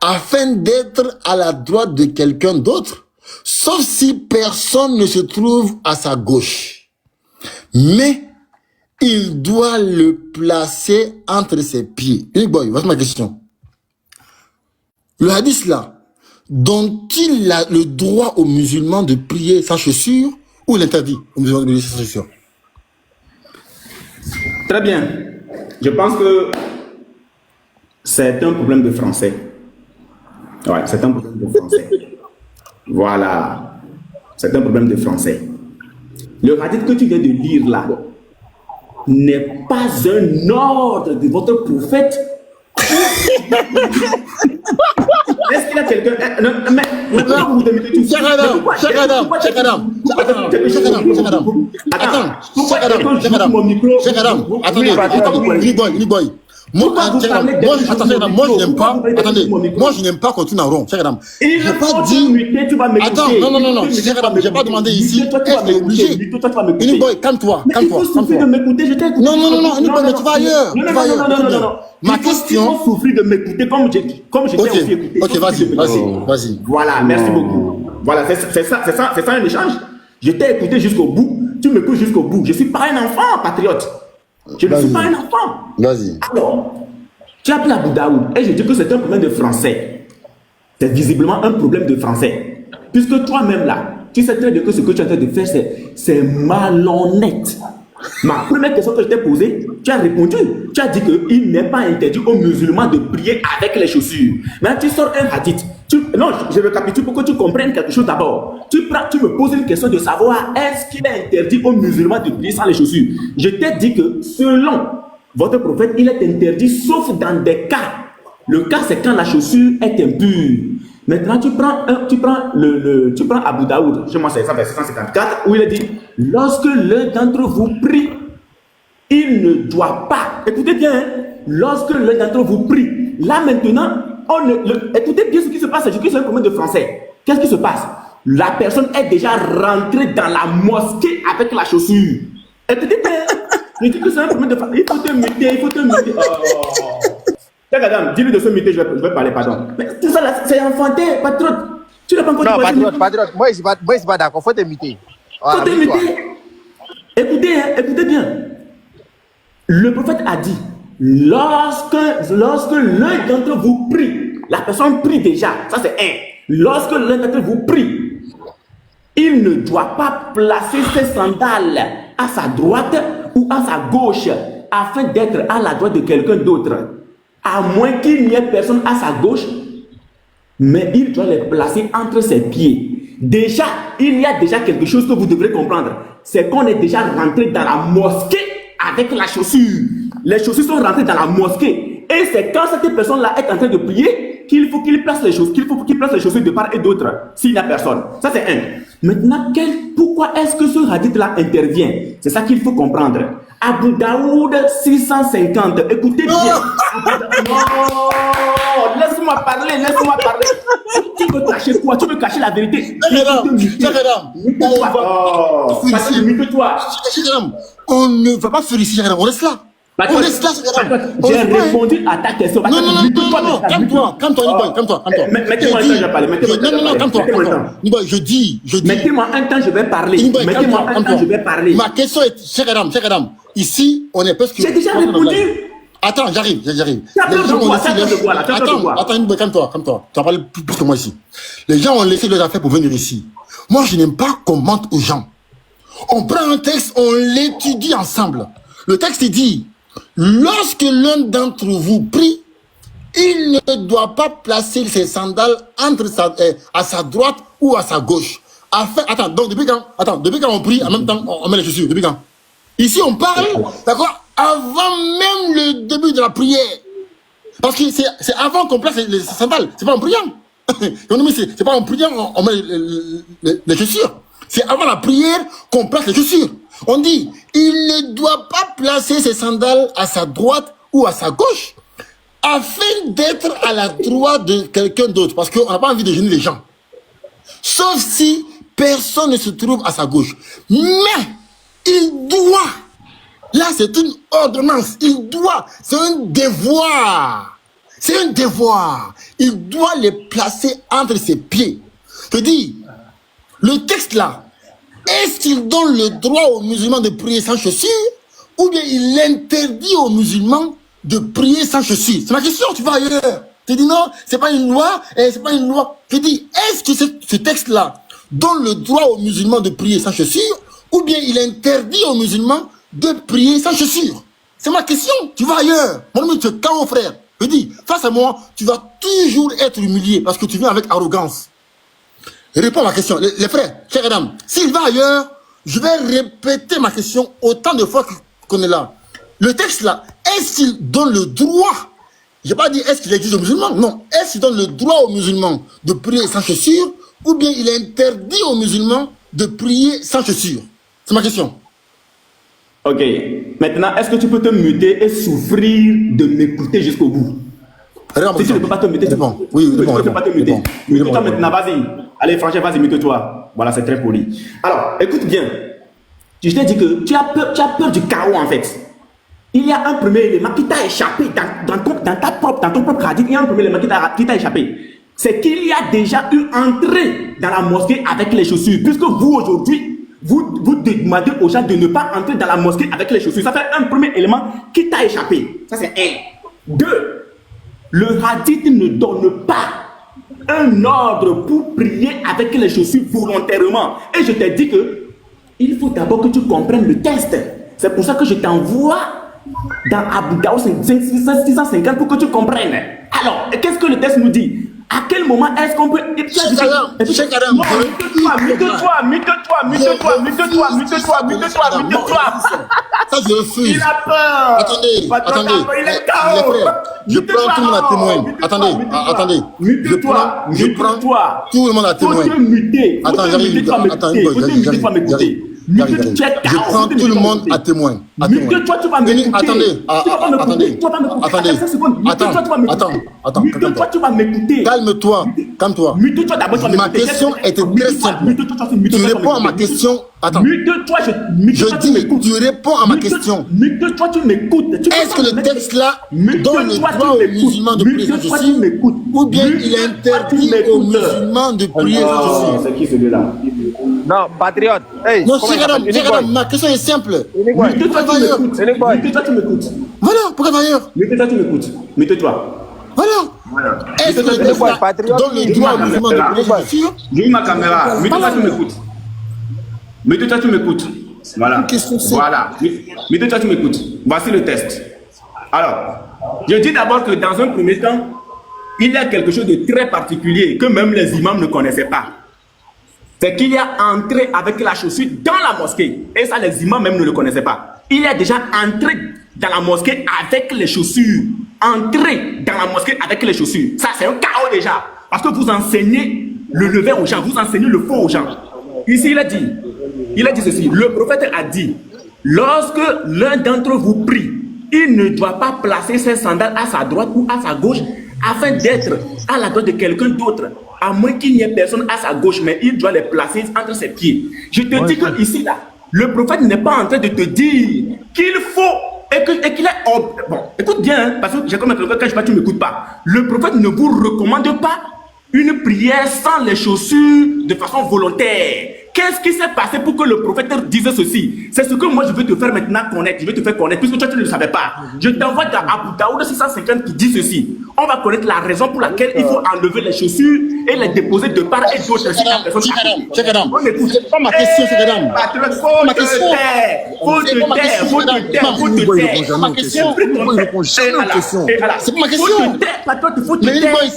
afin d'être à la droite de quelqu'un d'autre, sauf si personne ne se trouve à sa gauche. Mais il doit le placer entre ses pieds. Hey boy, voici ma question. Le hadith là, donne-t-il le droit aux musulmans de prier sans chaussures ou l'interdit aux musulmans de prier sans chaussures? Très bien. je pense que c'est un problème de français. Ouais, c'est un problème de français. Voilà. C'est un problème de français. Le hadith que tu viens de lire là n'est pas un ordre de votre prophète. Est-ce qu'il y a quelqu'un... Non, mais... Cheikh Adam. Moi, je n'aime pas. Attendez, moi, je n'aime pas quand tu n'as rond. Cheikh Adam. J'ai pas dit. Attends, non. Cheikh Adam, j'ai pas demandé ici. Est-ce que obligé? Uniboy, calme-toi. Non, Uniboy, mais tu vas ailleurs. Non. Ma question. Il faut souffrir de m'écouter comme j'étais aussi écouté. Ok, vas-y. Voilà, merci beaucoup. Voilà, c'est ça un échange. Je t'ai écouté jusqu'au bout. Tu m'écoutes jusqu'au bout. Je suis pas un enfant, patriote. Je ne suis pas un enfant. Vas-y. Alors, tu as appelé Abu Daoud et je dis que c'est un problème de français. C'est visiblement un problème de français. Puisque toi-même là, tu sais très bien que ce que tu es en train de faire, c'est malhonnête. Ma première question que je t'ai posée, tu as répondu. Tu as dit qu'il n'est pas interdit aux musulmans de prier avec les chaussures. Mais tu sors un hadith. Non, je récapitule pour que tu comprennes quelque chose d'abord. Tu me poses une question de savoir est-ce qu'il est interdit aux musulmans de prier sans les chaussures. Je t'ai dit que selon votre prophète, il est interdit sauf dans des cas. Le cas, c'est quand la chaussure est impure. Maintenant, tu prends Abu Daoud, chez moi c'est ça, verset 154, où il a dit lorsque l'un d'entre vous prie, il ne doit pas. Écoutez bien, hein, lorsque l'un d'entre vous prie, là maintenant, écoutez bien ce qui se passe, c'est un problème de français. Qu'est-ce qui se passe? La personne est déjà rentrée dans la mosquée avec la chaussure. Écoutez bien, je dis que c'est un problème de français. Il faut te muter. Madame, dis-lui de se muter, je vais parler, pardon. Mais tout ça là, c'est enfanté, patriote. Tu n'as pas encore dit. Non, patriote, moi je suis pas d'accord, faut te muter. Faut te muter. Écoutez bien. Le prophète a dit, lorsque l'un d'entre vous prie, la personne prie déjà, ça c'est un. Lorsque l'un d'entre vous prie, il ne doit pas placer ses sandales à sa droite ou à sa gauche afin d'être à la droite de quelqu'un d'autre. À moins qu'il n'y ait personne à sa gauche, mais il doit les placer entre ses pieds. Déjà, il y a déjà quelque chose que vous devrez comprendre. C'est qu'on est déjà rentré dans la mosquée avec la chaussure. Les chaussures sont rentrées dans la mosquée. Et c'est quand cette personne-là est en train de prier qu'il faut qu'il place les choses, qu'il faut qu'il place les chaussures de part et d'autre, s'il n'y a personne. Ça, c'est un. Maintenant, pourquoi est-ce que ce hadith-là intervient? C'est ça qu'il faut comprendre. Abu Daoud 650. Écoutez bien. Non, laisse-moi parler. Tu veux cacher quoi? Tu veux cacher la vérité? On ne va pas féliciter, on reste là. On reste là, j'ai répondu à ta question. Non, calme-toi. Mettez-moi un temps, je vais parler. Non, calme-toi. Je dis. Mettez-moi un temps, je vais parler. Ma question est, Cheikh Adam, ici, on est presque... J'ai déjà répondu. Attends, j'arrive. Attends, calme-toi. Tu as parlé plus que moi ici. Les gens ont laissé leurs affaires pour venir ici. Moi, je n'aime pas qu'on mente aux gens. On prend un texte, on l'étudie ensemble. Le texte dit, lorsque l'un d'entre vous prie, il ne doit pas placer ses sandales à sa droite ou à sa gauche. Donc depuis quand on prie, en même temps, on met les chaussures. Depuis quand? Ici, on parle, d'accord, avant même le début de la prière. Parce que c'est avant qu'on place les sandales. C'est pas en priant. C'est pas en priant, on met les chaussures. C'est avant la prière qu'on place les chaussures. On dit, il ne doit pas placer ses sandales à sa droite ou à sa gauche afin d'être à la droite de quelqu'un d'autre. Parce qu'on n'a pas envie de gêner les gens. Sauf si personne ne se trouve à sa gauche. Mais il doit. Là, c'est une ordonnance. Il doit. C'est un devoir. Il doit les placer entre ses pieds. Je dis, le texte là, est-ce qu'il donne le droit aux musulmans de prier sans chaussures ou bien il interdit aux musulmans de prier sans chaussures? C'est ma question, tu vas ailleurs. Tu dis non, c'est pas une loi, c'est pas une loi. Je dis, est-ce que ce texte-là donne le droit aux musulmans de prier sans chaussures ou bien il interdit aux musulmans de prier sans chaussures? C'est ma question. Tu vas ailleurs. Mon ami, tu es KO, frère. Je dis, face à moi, tu vas toujours être humilié parce que tu viens avec arrogance. Réponds à ma question. Les frères, chers dames, s'il va ailleurs, je vais répéter ma question autant de fois qu'on est là. Le texte là, est-ce qu'il donne le droit, je n'ai pas dit est-ce qu'il exige aux musulmans, non, est-ce qu'il donne le droit aux musulmans de prier sans chaussures ou bien il interdit aux musulmans de prier sans chaussures? C'est ma question. Ok. Maintenant, est-ce que tu peux te muter et souffrir de m'écouter jusqu'au bout? Si tu ne peux pas te muter, c'est bon. Oui, tu ne peux pas te muter. Mute-toi maintenant, vas-y. Allez, franchement, vas-y, mute-toi. Voilà, c'est très poli. Alors, écoute bien. Je t'ai dit que tu as peur du chaos, en fait. Il y a un premier élément qui t'a échappé dans ton propre hadith. Il y a un premier élément qui t'a échappé. C'est qu'il y a déjà eu entrée dans la mosquée avec les chaussures. Puisque vous, aujourd'hui, vous demandez aux gens de ne pas entrer dans la mosquée avec les chaussures. Ça fait un premier élément qui t'a échappé. Ça, c'est un. Deux. Le hadith ne donne pas un ordre pour prier avec les chaussures volontairement. Et je t'ai dit que il faut d'abord que tu comprennes le test. C'est pour ça que je t'envoie dans Abu Daoud 650 pour que tu comprennes. Alors, qu'est-ce que le test nous dit? À quel moment est-ce qu'on peut... Ça, je refuse. Il a peur. Attendez. Il est KO. Je prends tout le monde à témoin. Attendez. Je prends tout le monde à témoin. Attends, j'arrive. Je prends tout le monde à témoin. Attends. Calme-toi. Ma question était très simple. Tu réponds à ma question. Attends. Je dis, tu réponds à ma question. Est-ce que le texte là donne le droit aux musulmans de prier sans chaussures ou bien il interdit aux musulmans de prier sans chaussures? C'est qui celui-là? Non, patriote. Hey, non, ma question est simple. Mute-toi, tu m'écoutes. Voilà, pourquoi d'ailleurs? Mute-toi, tu m'écoutes. Mute-toi. Voilà. Est-ce que le texte là donne le droit aux musulmans de prier sans chaussures? J'ai eu ma caméra. Mute-toi, tu m'écoutes. Mute-toi, tu m'écoutes. Voilà. Mute-toi, tu m'écoutes. Voici le test. Alors, je dis d'abord que dans un premier temps, il y a quelque chose de très particulier que même les imams ne connaissaient pas. C'est qu'il y a entré avec la chaussure dans la mosquée. Et ça, les imams même ne le connaissaient pas. Il y a déjà entré dans la mosquée avec les chaussures. Entré dans la mosquée avec les chaussures. Ça, c'est un chaos déjà. Parce que vous enseignez le lever aux gens. Vous enseignez le faux aux gens. Ici, il a dit ceci. Le prophète a dit, lorsque l'un d'entre vous prie, il ne doit pas placer ses sandales à sa droite ou à sa gauche afin d'être à la droite de quelqu'un d'autre. À moins qu'il n'y ait personne à sa gauche, mais il doit les placer entre ses pieds. Je te dis que ici, là, le prophète n'est pas en train de te dire qu'il faut et qu'il est... Bon, écoute bien, hein, parce que j'ai comme un truc, quand je ne tu ne m'écoutes pas. Le prophète ne vous recommande pas une prière sans les chaussures de façon volontaire. Qu'est-ce qui s'est passé pour que le prophète dise ceci? C'est ce que moi je veux te faire maintenant connaître. Je vais te faire connaître, puisque toi tu ne le savais pas. Je t'envoie dans Abu Daoud 650 qui dit ceci. On va connaître la raison pour laquelle il faut enlever les chaussures et les déposer de part et d'autre. C'est pas ma question, c'est madame. Faut te taire. Faut te taire. Ma question. C'est pas ma question.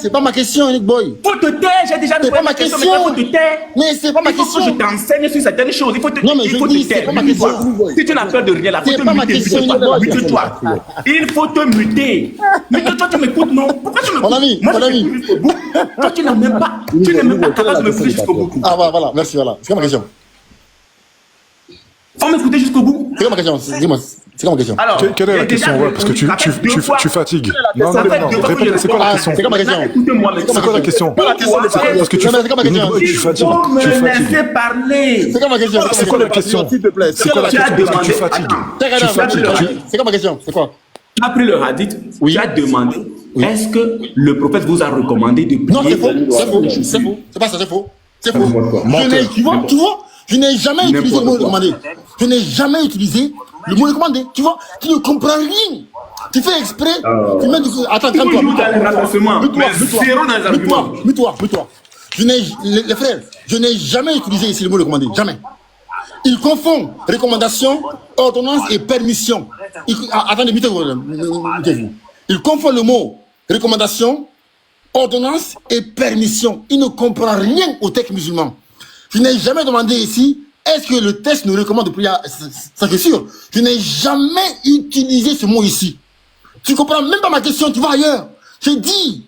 C'est pas ma question, Nick Boy. Faut te taire, j'ai déjà répondu à ma question. Faut te taire. Mais c'est pas ma question. Je t'enseigne sur certaines choses. Il faut te taire. C'est pas ma question. Si tu n'as peur de rien, là, faut te muter. Mute-toi. Il faut te muter. Mais toi, tu m'écoutes, non? Pourquoi tu m'écoutes? Mon ami. Toi, tu n'es même pas capable de m'écouter jusqu'au bout. Ah, voilà, merci, voilà. C'est quoi ma question? Faut m'écouter jusqu'au bout. C'est quoi ma question? Dis-moi. C'est quoi ma question? Alors, quelle est la question? Ouais, parce que tu fatigues. Non. C'est quoi la question? C'est quoi ma question? C'est quoi la question? Parce que tu fatigues. Tu me laisser parler. C'est quoi ma question? C'est quoi la question? S'il te plaît. C'est quoi la question? Tu fatigues. C'est quoi ma question? C'est quoi? Tu as pris le hadith, tu as demandé, est-ce que le prophète vous a recommandé de prier? Non, c'est faux. C'est pas ça, c'est faux. C'est faux. Tu vois, je n'ai jamais utilisé le mot recommandé. Je n'ai jamais utilisé le mot recommandé. Tu vois, tu ne comprends rien. Tu fais exprès. Tu mets du... Attends, calme-toi. Mets-toi. Les frères, je n'ai jamais utilisé ici le mot recommandé. Jamais. Il confond recommandation, ordonnance et permission. Attendez, mettez-vous. Il confond le mot recommandation, ordonnance et permission. Il ne comprend rien au texte musulman. Je n'ai jamais demandé ici, est-ce que le texte nous recommande de prier? Ça c'est sûr. Je n'ai jamais utilisé ce mot ici. Tu comprends même pas ma question, tu vas ailleurs. Je dis,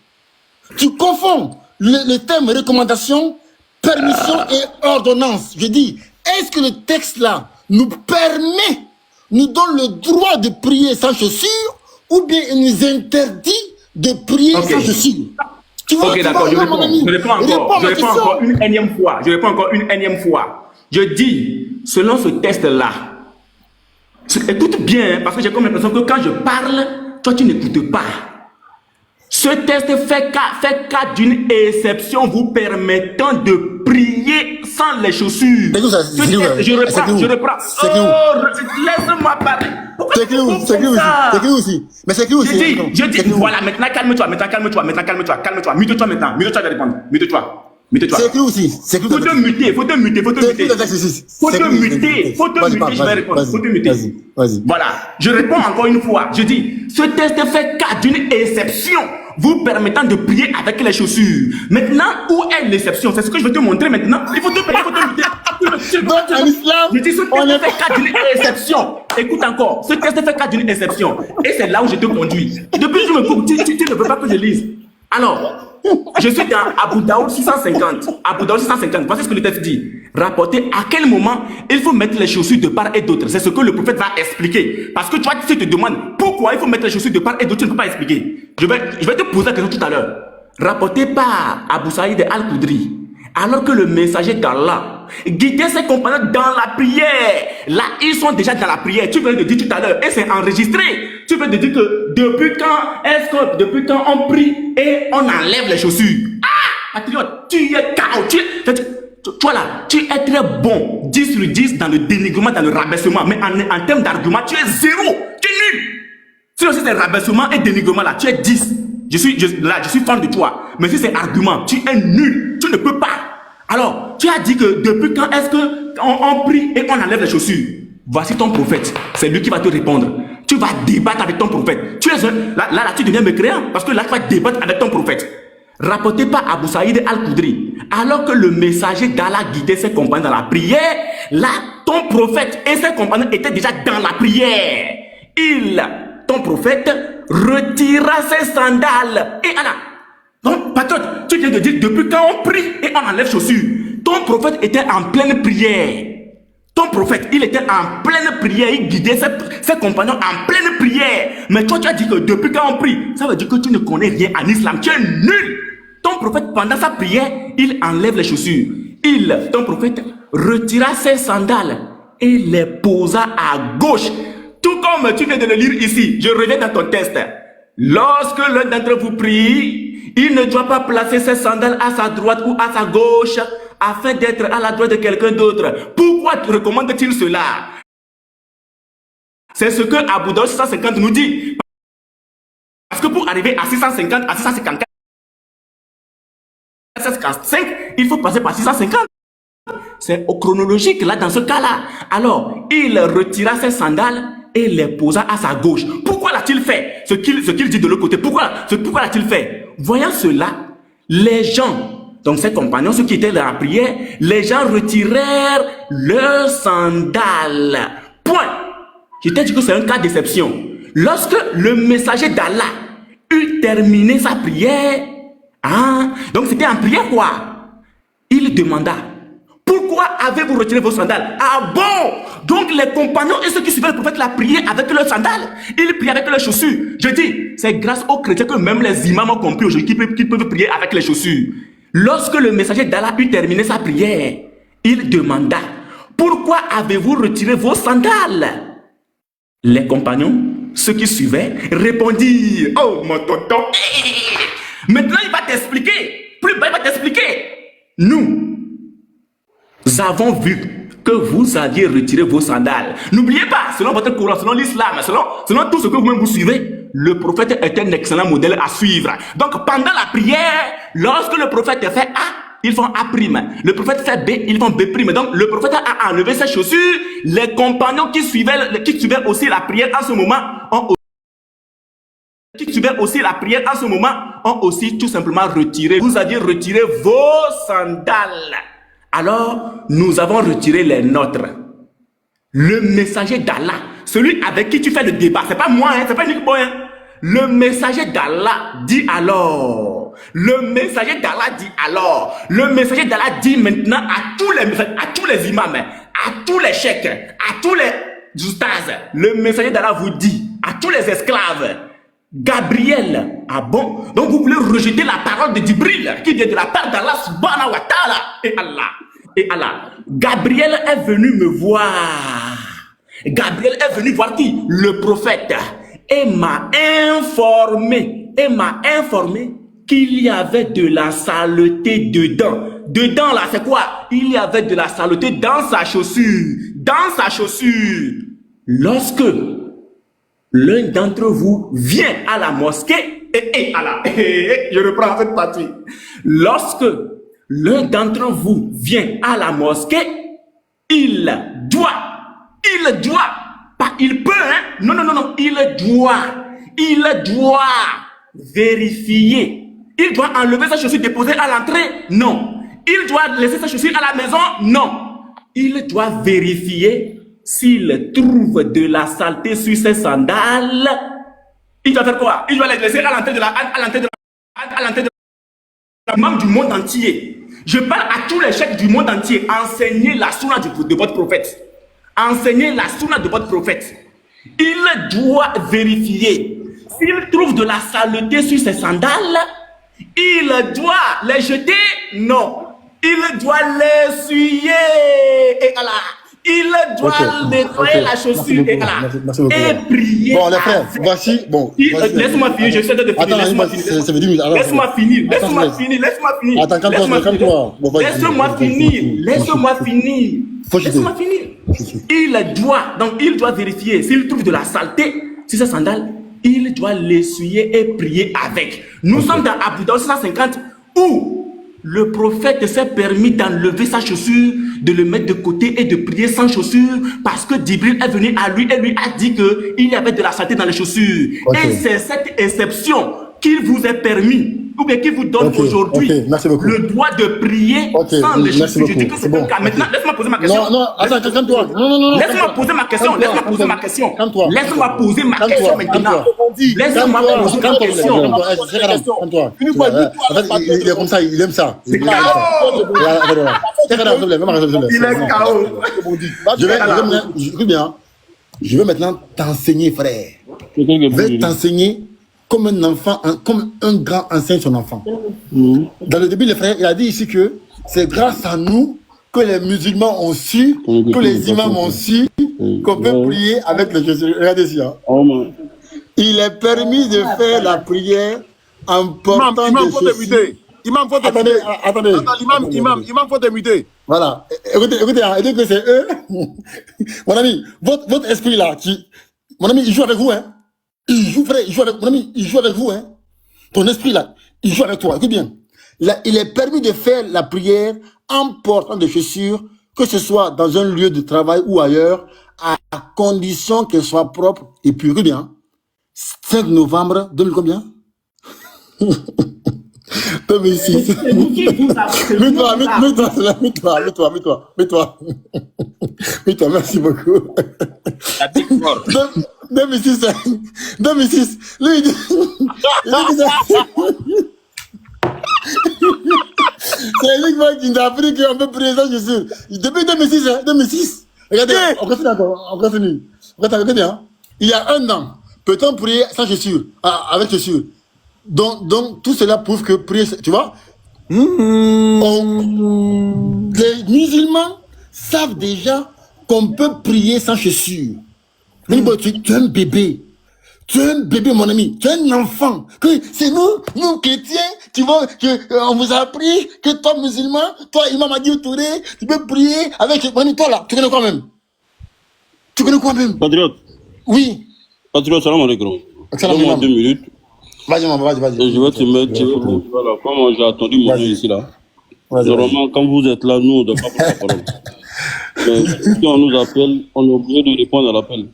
tu confonds le terme recommandation, permission et ordonnance. Je dis, est-ce que le texte là nous permet, nous donne le droit de prier sans chaussures, ou bien il nous interdit de prier sans chaussures? Tu vois, ok, d'accord, je réponds encore une énième fois. Je dis, selon ce test-là, écoute bien, parce que j'ai comme l'impression que quand je parle, toi tu n'écoutes pas. Ce test fait cas d'une exception vous permettant de prier sans les chaussures. Je reprends. Laisse-moi parler. C'est écrit aussi. Mais c'est écrit aussi. Je dis, voilà, maintenant calme-toi. Mute-toi maintenant. Mute-toi de répondre. Mute-toi. C'est écrit aussi. Faut te muter. Faut te muter, je vais répondre. Faut te muter. Vas-y. Voilà. Je réponds encore une fois. Je dis, ce test fait cas d'une exception vous permettant de prier avec les chaussures. Maintenant, où est l'exception? C'est ce que je vais te montrer maintenant. Il faut te muter. Donc, en islam, je dis, ce test fait cas d'une exception. Écoute encore. Ce test fait cas d'une exception. Et c'est là où je te conduis. Depuis que je me coupe, tu ne veux pas que je lise. Alors, je suis dans Abu Daoud 650. Voici ce que le texte dit. Rapporter à quel moment il faut mettre les chaussures de part et d'autre. C'est ce que le prophète va expliquer. Parce que toi, tu te demandes pourquoi il faut mettre les chaussures de part et d'autre, tu ne peux pas expliquer. Je vais te poser la question tout à l'heure. Rapporté par Abu Saïd al-Khudri, alors que le messager d'Allah guidait ses compagnons dans la prière. Là, ils sont déjà dans la prière. Tu viens de dire tout à l'heure, et c'est enregistré. Tu viens de dire que depuis quand on prie et on enlève les chaussures. Ah, patriote, tu es KO. Toi là, tu es très bon. 10 sur 10 dans le dénigrement, dans le rabaissement. Mais en termes d'argument, tu es 0. Tu es nul. Si aussi c'est rabaissement et dénigrement là, tu es 10. Je suis fan de toi. Mais si c'est argument, tu es nul. Tu ne peux pas. Alors, tu as dit que depuis quand est-ce qu'on prie et on enlève les chaussures? Voici ton prophète. C'est lui qui va te répondre. Tu vas débattre avec ton prophète. Là, tu deviens mécréant. Parce que là, tu vas débattre avec ton prophète. Rapporté par Abu Saïd al-Khudri. Alors que le messager d'Allah guidait ses compagnons dans la prière, là, ton prophète et ses compagnons étaient déjà dans la prière. Ton prophète retira ses sandales. Et Allah, donc, patriote, tu viens de dire depuis quand on prie et on enlève chaussures. Ton prophète était en pleine prière. Ton prophète, il était en pleine prière. Il guidait ses compagnons en pleine prière. Mais toi, tu as dit que depuis quand on prie, ça veut dire que tu ne connais rien en islam. Tu es nul. Ton prophète, pendant sa prière, il enlève les chaussures. Ton prophète, retira ses sandales et les posa à gauche. Tout comme tu viens de le lire ici. Je reviens dans ton texte. Lorsque l'un d'entre vous prie, il ne doit pas placer ses sandales à sa droite ou à sa gauche afin d'être à la droite de quelqu'un d'autre. Pourquoi recommande-t-il cela? C'est ce que Abu Daoud 650 nous dit. Parce que pour arriver à 650, à 654, 655, il faut passer par 650. C'est au chronologique là dans ce cas-là. Alors, il retira ses sandales et les posa à sa gauche. Pourquoi l'a-t-il fait? Ce qu'il dit de l'autre côté. Pourquoi l'a-t-il fait? Voyant cela, les gens, donc ses compagnons, ceux qui étaient dans la prière, les gens retirèrent leurs sandales. Point. Je t'ai dit que c'est un cas d'exception. Lorsque le messager d'Allah eut terminé sa prière, donc c'était en prière quoi? Il demanda, pourquoi avez-vous retiré vos sandales? Ah bon? Donc les compagnons et ceux qui suivaient le prophète la priaient avec leurs sandales. Ils priaient avec leurs chaussures. Je dis, c'est grâce aux chrétiens que même les imams ont compris aujourd'hui qu'ils peuvent prier avec les chaussures. Lorsque le messager d'Allah eut terminé sa prière, il demanda, pourquoi avez-vous retiré vos sandales? Les compagnons, ceux qui suivaient, répondirent, oh mon tonton, maintenant il va t'expliquer. Plus bas il va t'expliquer. Nous avons vu que vous aviez retiré vos sandales. N'oubliez pas, selon votre Coran, selon l'islam, selon tout ce que vous-même vous suivez, le prophète est un excellent modèle à suivre. Donc pendant la prière, lorsque le prophète fait ils font A'. Le prophète fait B, ils font B'. Donc, le prophète a enlevé ses chaussures. Les compagnons qui suivaient aussi la prière en ce moment ont aussi tout simplement retiré. Vous aviez retiré vos sandales. Alors, nous avons retiré les nôtres. Le messager d'Allah, celui avec qui tu fais le débat, c'est pas moi, c'est pas Nick Boy. Le messager d'Allah dit alors. Le messager d'Allah dit maintenant à tous les imams, à tous les cheikhs, à tous les ustaz. Le messager d'Allah vous dit à tous les esclaves, Gabriel, ah bon? Donc vous voulez rejeter la parole de Djibril qui vient de la part d'Allah subhanahu wa ta'ala et Allah. Gabriel est venu me voir. Gabriel est venu voir qui? Le prophète. Et m'a informé qu'il y avait de la saleté dedans. Dedans là, c'est quoi? Il y avait de la saleté dans sa chaussure. Lorsque l'un d'entre vous vient à la mosquée, je reprends cette partie. Lorsque l'un d'entre vous vient à la mosquée, il doit, pas il peut, hein? Non, il doit vérifier. Il doit enlever sa chaussure déposée à l'entrée? Non. Il doit laisser sa chaussure à la maison? Non. Il doit vérifier s'il trouve de la saleté sur ses sandales. Il doit faire quoi? Il doit les laisser à l'entrée de la membre du monde entier. Je parle à tous les chefs du monde entier. Enseignez la sunna de votre prophète. Enseignez la sunna de votre prophète. Il doit vérifier. S'il trouve de la saleté sur ses sandales, il doit les jeter? Non. Il doit l'essuyer. Et Allah. Il doit nettoyer la chaussure et prier. Bon, les frères, voici. Bon, laisse-moi finir, je sais de finir. Attends, Laisse-moi finir. Attends, calme-toi. Laisse-moi finir. Il doit vérifier s'il trouve de la saleté sur ses sandales. Il doit l'essuyer et prier avec. Nous sommes dans Abu Daoud 150 où le prophète s'est permis d'enlever sa chaussure, de le mettre de côté et de prier sans chaussure parce que Djibril est venu à lui et lui a dit qu'il y avait de la saleté dans les chaussures. Et c'est cette exception qu'il vous est permis, ou bien qu'il vous donne aujourd'hui le droit de prier sans les chaussures. Je dis que c'est bon. Maintenant, laisse-moi poser ma question. Non, attends, calme-toi. Laisse-moi poser ma question. Laisse-moi poser ma question maintenant. Laisse-moi poser ma question. Calme-toi. Il est comme ça, il aime ça. C'est KO. Il est KO. Écoute bien. Je vais maintenant t'enseigner, frère. Je vais t'enseigner comme un enfant, comme un grand enseigne son enfant. Dans le début, les frères, il a dit ici que c'est grâce à nous que les musulmans ont su, que les imams ont su, qu'on peut prier avec les chaussures. Regardez ici. Hein. Il est permis de faire la prière en portant des chaussures. Imam, faut attendez. Imam, faut t'imiter. Voilà. Écoutez, écoutez que c'est eux. Mon ami, votre esprit là, mon ami, il joue avec vous, hein. Il joue, frère, mon ami, il joue avec vous, hein. Ton esprit là, il joue avec toi. Écoute bien. Là, il est permis de faire la prière en portant des chaussures, que ce soit dans un lieu de travail ou ailleurs, à condition qu'elles soient propres et pures. Écoute bien. 5 novembre 2000 combien? 2006. Mets-toi, merci beaucoup. 2006, lui, il dit c'est lui qui nous a appris qu'on peut prier sans chaussures. Depuis 2006, regardez, on continue. Regardez bien. Il y a 1 an, peut-on prier sans chaussures, avec chaussures? Donc, tout cela prouve que prier, tu vois, les musulmans savent déjà qu'on peut prier sans chaussures. Tu es un bébé. Tu es un bébé, mon ami. Tu es un enfant. C'est nous chrétiens, tu vois, on vous a appris que toi, musulman, toi, Imam Adi Touré, tu peux prier avec... Toi, là, tu connais quoi même? Patriote. Oui. Patriote, salam alaikum. Donne-moi 2 minutes. Vas-y, maman, vas-y. Et je vais te mettre, voilà, comment j'ai attendu mon ici là. Normalement, quand vous êtes là, nous, on ne doit pas prendre la parole. Mais si on nous appelle, on est obligé de répondre à l'appel.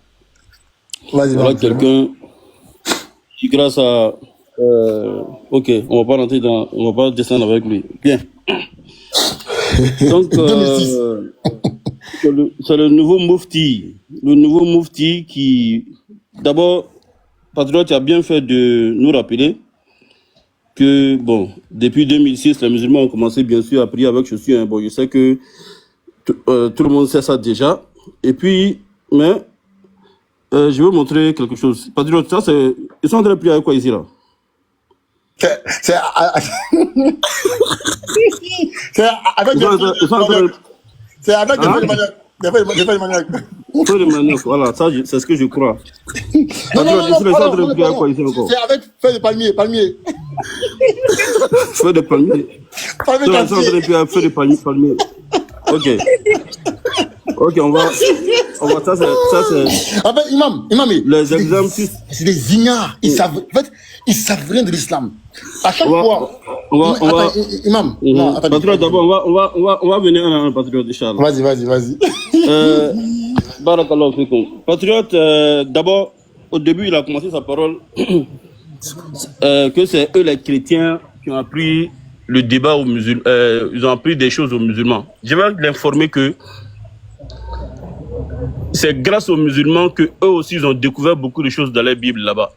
Voilà quelqu'un qui, grâce à... ok, on ne va pas rentrer dans... On va pas descendre avec lui. Bien. Donc, c'est le nouveau Moufti. Le nouveau Moufti qui... D'abord, Patriote, tu as bien fait de nous rappeler que, bon, depuis 2006, les musulmans ont commencé, bien sûr, à prier avec chaussures. Hein. Bon, je sais que tout le monde sait ça déjà. Et puis, mais, je veux montrer quelque chose. Patriote, ça, c'est... Ils sont en train de prier avec quoi ici, là? C'est avec des maniaques. Feu de manioc, voilà, ça, c'est ce que je crois. Non, C'est avec feu de palmier. Feu de palmier. Feu de palmier. Ok, on va, ça c'est. Ah ben, imam, les exemples. C'est des ignares. Ils savent rien de l'islam. À chaque fois. Imam. Patriote, d'abord, on va venir à un patriote, Inch'Allah. Vas-y. Barakallahu fikum. Patriote, d'abord, au début, il a commencé sa parole que c'est eux les chrétiens qui ont appris le débat aux musulmans. Ils ont appris des choses aux musulmans. Je vais l'informer que c'est grâce aux musulmans que eux aussi ils ont découvert beaucoup de choses dans la Bible là-bas.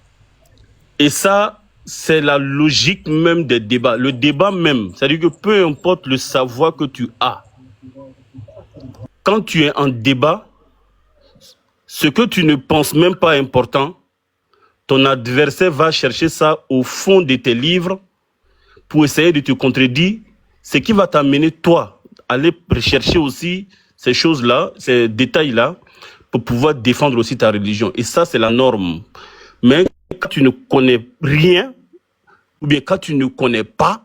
Et ça, c'est la logique même des débats. Le débat même, c'est-à-dire que peu importe le savoir que tu as, quand tu es en débat, ce que tu ne penses même pas important, ton adversaire va chercher ça au fond de tes livres pour essayer de te contredire, ce qui va t'amener, toi, à aller rechercher aussi ces choses-là, ces détails-là, pour pouvoir défendre aussi ta religion. Et ça, c'est la norme. Mais quand tu ne connais rien, ou bien quand tu ne connais pas,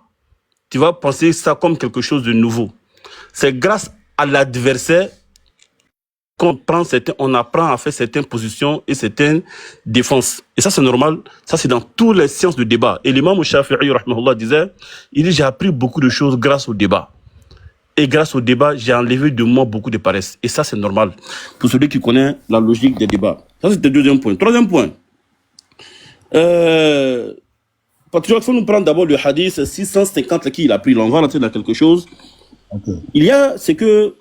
tu vas penser ça comme quelque chose de nouveau. C'est grâce à l'adversaire on apprend à faire certaines positions et certaines défenses. Et ça, c'est normal. Ça, c'est dans toutes les sciences de débat. Et l'imam Shafi'i, rahmahullah, disait, j'ai appris beaucoup de choses grâce au débat. Et grâce au débat, j'ai enlevé de moi beaucoup de paresse. Et ça, c'est normal. Pour celui qui connaît la logique des débats. Ça, c'était le deuxième point. Troisième point. Patriote, il faut nous prendre d'abord le hadith 650 qui il a pris. Là, on va rentrer dans quelque chose. Okay. Il y a, c'est que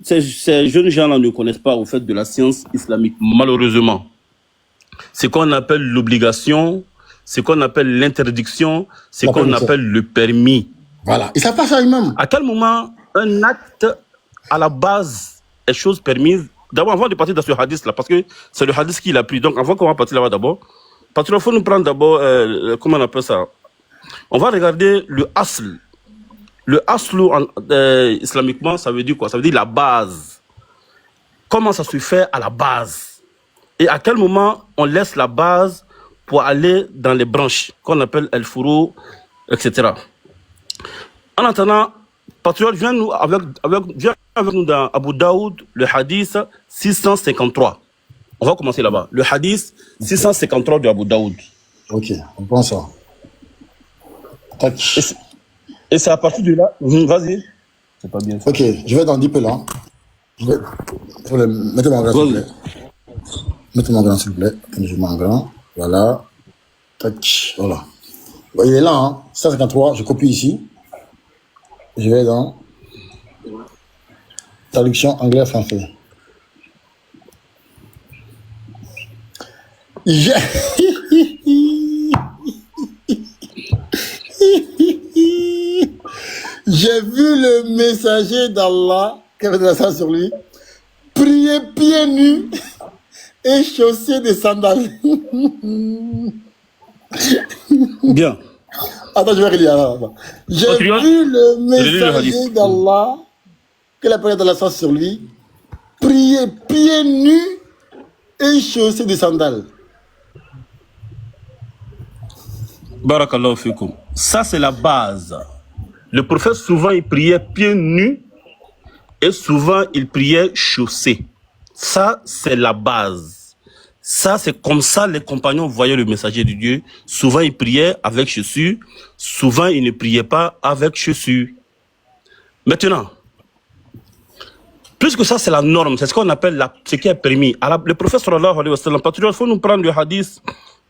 ces jeunes gens-là ne connaissent pas au fait de la science islamique, malheureusement. C'est qu'on appelle l'obligation, c'est qu'on appelle l'interdiction, c'est qu'on appelle le permis. Voilà. Et ça passe à imam. À quel moment un acte, à la base, est chose permise? D'abord, avant de partir dans ce hadith-là, parce que c'est le hadith qu'il a pris. Donc, avant qu'on va partir là-bas d'abord, parce qu'il faut nous prendre d'abord, comment on appelle ça? On va regarder le asl. Le aslu, islamiquement, ça veut dire quoi? Ça veut dire la base. Comment ça se fait à la base? Et à quel moment on laisse la base pour aller dans les branches, qu'on appelle el fourou, etc. En attendant, Patriote, viens avec nous dans Abu Daoud, le hadith 653. On va commencer là-bas. Le hadith 653 de Abu Daoud. Ok, on prend ça. Tac. Et c'est à partir de là. Vas-y. C'est pas bien ça. Ok, je vais dans 10 peu là. Mettez mon grand, s'il vous plaît. Mettez mon grand, s'il vous plaît. Je mets mon grand. Voilà. Tac. Voilà. Bon, il est là, hein. 153. Je copie ici. Je vais dans traduction anglais-français. J'ai vu le messager d'Allah, qui avait de la sang sur lui, prier pieds nus et chaussé de sandales. Bien. Attends, je vais relire. J'ai vu le messager d'Allah, qui avait de la sang sur lui, prier pieds nus et chaussé de sandales. Barakallahu fikum. Ça, c'est la base. Le prophète, souvent, il priait pieds nus et souvent, il priait chaussés. Ça, c'est la base. Ça, c'est comme ça les compagnons voyaient le messager de Dieu. Souvent, ils priaient avec chaussures. Souvent, ils ne priaient pas avec chaussures. Maintenant, puisque ça c'est la norme, c'est ce qu'on appelle ce qui est permis. Le prophète sallallahu alayhi wa sallam, il faut nous prendre le hadith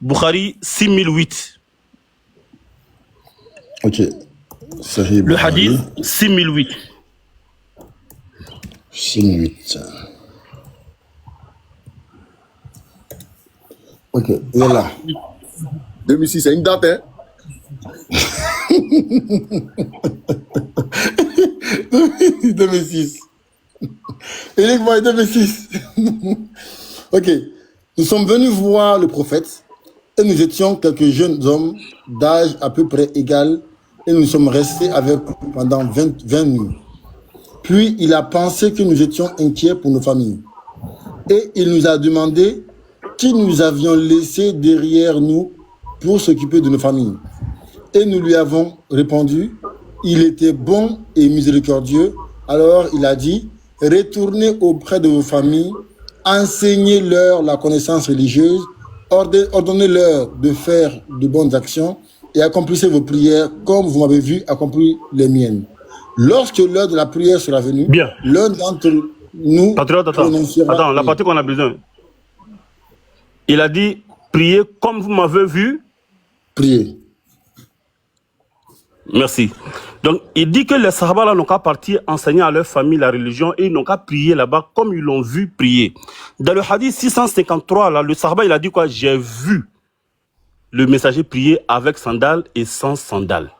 Bukhari 6008. Ok. Le hadith 6008. 6008. Ok, voilà. 2006, c'est une date, hein? 2006. Eric Boy, 2006. Ok. Nous sommes venus voir le prophète et nous étions quelques jeunes hommes d'âge à peu près égal et nous sommes restés avec lui pendant 20 nuits. Puis il a pensé que nous étions inquiets pour nos familles. Et il nous a demandé qui nous avions laissé derrière nous pour s'occuper de nos familles. Et nous lui avons répondu, il était bon et miséricordieux. Alors il a dit, retournez auprès de vos familles, enseignez-leur la connaissance religieuse, ordonnez-leur de faire de bonnes actions et accomplissez vos prières comme vous m'avez vu accomplir les miennes. Lorsque l'heure de la prière sera venue, l'un d'entre nous prononcera... Attends, la partie qu'on a besoin. Il a dit, priez comme vous m'avez vu. Priez. Merci. Donc, il dit que les Sahaba là n'ont qu'à partir enseigner à leur famille la religion et ils n'ont qu'à prier là-bas comme ils l'ont vu prier. Dans le hadith 653, là, le Sahaba, il a dit quoi? J'ai vu le messager prier avec sandales et sans sandales.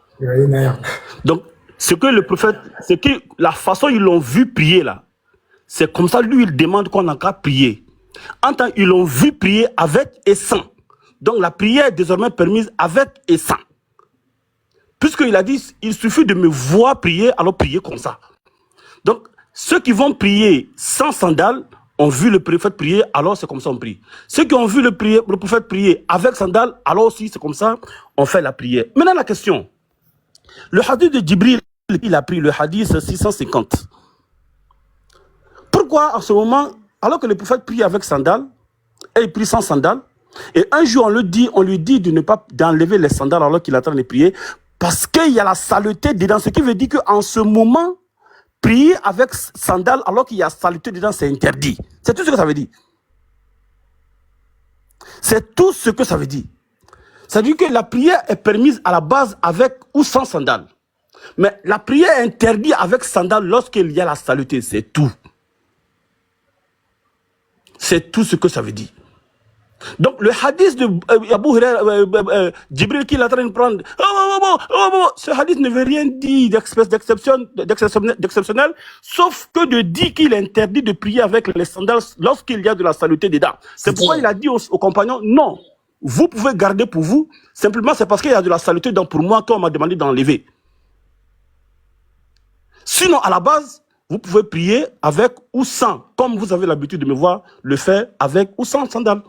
Donc, ce que le prophète, c'est que la façon ils l'ont vu prier là, c'est comme ça, lui, il demande qu'on n'a qu'à prier. En tant qu'ils l'ont vu prier avec et sans. Donc, la prière est désormais permise avec et sans. Puisqu'il a dit, il suffit de me voir prier, alors prier comme ça. Donc, ceux qui vont prier sans sandales ont vu le prophète prier, alors c'est comme ça on prie. Ceux qui ont vu le prophète prier avec sandales, alors aussi c'est comme ça on fait la prière. Maintenant la question, le hadith de Djibril, il a pris le hadith 650. Pourquoi en ce moment, alors que le prophète prie avec sandales, et il prie sans sandales, et un jour on lui dit de ne pas d'enlever les sandales alors qu'il est en train de prier, parce qu'il y a la saleté dedans, ce qui veut dire qu'en ce moment, prier avec sandales alors qu'il y a saleté dedans, c'est interdit. C'est tout ce que ça veut dire. C'est tout ce que ça veut dire. Ça veut dire que la prière est permise à la base avec ou sans sandales. Mais la prière est interdite avec sandales lorsqu'il y a la saleté, c'est tout. C'est tout ce que ça veut dire. Donc le hadith de Abu Huraira, Djibril qui est en train de prendre, ce hadith ne veut rien dire d'exceptionnel, sauf que de dire qu'il est interdit de prier avec les sandales lorsqu'il y a de la saleté dedans. C'est pourquoi il a dit aux compagnons, non, vous pouvez garder pour vous, simplement c'est parce qu'il y a de la saleté dedans pour moi qu'on m'a demandé d'enlever. Sinon, à la base, vous pouvez prier avec ou sans, comme vous avez l'habitude de me voir le faire avec ou sans sandales.